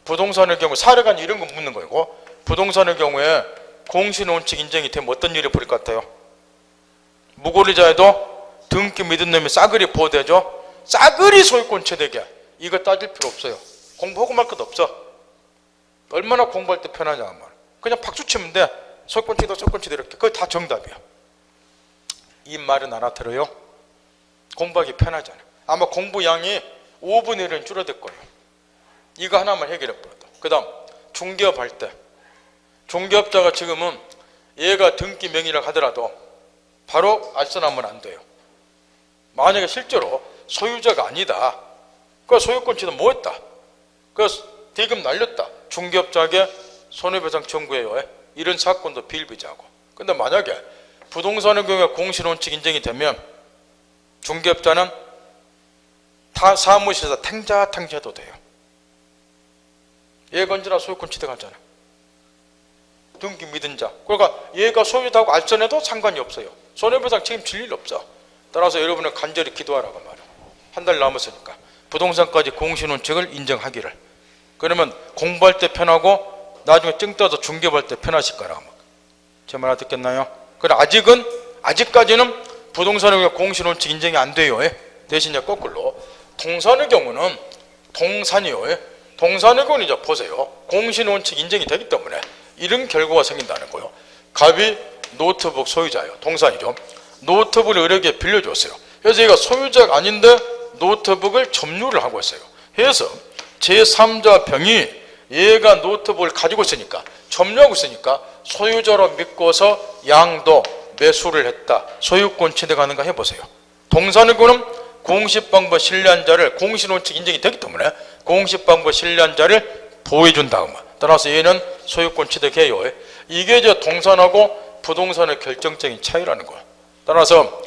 부동산의 경우 사례가 이런 거 묻는 거고, 부동산의 경우에 공신원칙 인정이 되면 어떤 일이 벌일 것 같아요? 무권리자에도 등기 믿은 놈이 싸그리 보호되죠. 싸그리 소유권 취득이야. 이거 따질 필요 없어요. 공부하고 말 것도 없어. 얼마나 공부할 때 편하냐 말. 그냥 박수 치면 돼. 소유권 취득, 소유권 취득 이렇게. 그게 다 정답이야. 이 말은 알아들어요? 공부하기 편하잖아. 아마 공부량이 5분의 1은 줄어들 거예요. 이거 하나만 해결해 버렸다. 그 다음 중개업 할 때 중개업자가 지금은 얘가 등기 명의라고 하더라도 바로 알선하면 안 돼요. 만약에 실제로 소유자가 아니다, 그 소유권 취득 못했다, 그 대금 날렸다, 중개업자에게 손해배상 청구해요. 이런 사건도 비일비재하고. 근데 만약에 부동산의 경우에 공신원칙 인정이 되면 중개업자는 다 사무실에서 탱자탱자해도 돼요. 얘가 언제나 소유권 취득하잖아. 등기 믿은 자. 그러니까 얘가 소유자하고 알선해도 상관이 없어요. 손해배상 책임질 일 없어. 따라서 여러분은 간절히 기도하라고 말이에요. 한 달 남았으니까 부동산까지 공신원칙을 인정하기를. 그러면 공부할 때 편하고 나중에 증 떠서 중개할 때 편하실 거라고. 제 말 듣겠나요? 그래, 아직까지는 부동산의 공신원칙 인정이 안 돼요. 대신 이제 거꾸로 동산의 경우는 동산이요. 동산의 경우는 이제 보세요. 공신원칙 인정이 되기 때문에 이런 결과가 생긴다는 거예요. 갑이 노트북 소유자예요. 동산이죠. 노트북을 을에게 빌려줬어요. 그래서 얘가 소유자가 아닌데 노트북을 점유를 하고 있어요. 그래서 제3자 병이 얘가 노트북을 가지고 있으니까, 점유하고 있으니까 소유자로 믿고서 양도 매수를 했다. 소유권 취득하는가 해보세요. 동산의 경우는 공시방법 신뢰한 자를, 공신원칙 인정이 되기 때문에 공시방법 신뢰한 자를 보호해준다. 따라서 얘는 소유권 취득해요. 이게 이제 동산하고 부동산의 결정적인 차이라는 거예요. 따라서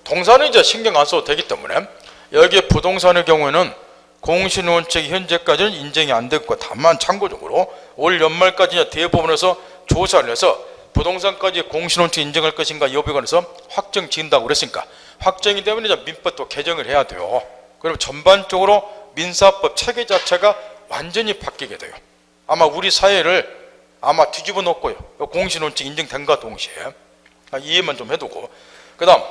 동산은 이제 신경 안 써도 되기 때문에 여기 부동산의 경우에는 공신원칙이 현재까지는 인정이 안 됐고, 다만 참고적으로 올 연말까지 대법원에서 조사를 해서 부동산까지 공신원칙 인정할 것인가 여부에 관해서 확정 지은다고 그랬으니까 확정이 되면 이제 민법도 개정을 해야 돼요. 그럼 전반적으로 민사법 체계 자체가 완전히 바뀌게 돼요. 아마 우리 사회를 아마 뒤집어 놓고요. 공신원칙 인정된과 동시에 이해만 좀 해두고, 그 다음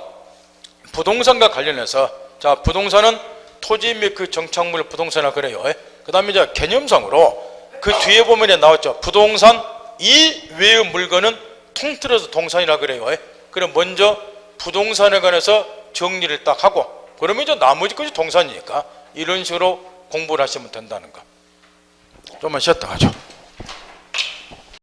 부동산과 관련해서 자, 부동산은 토지 및 그 정착물 부동산이라 그래요. 그 다음에 이제 개념상으로 그 뒤에 보면 나왔죠. 부동산 이외의 물건은 통틀어서 동산이라 그래요. 그럼 먼저 부동산에 관해서 정리를 딱 하고, 그러면 이제 나머지 것이 동산이니까 이런 식으로 공부를 하시면 된다는 거. 좀만 쉬었다 가죠.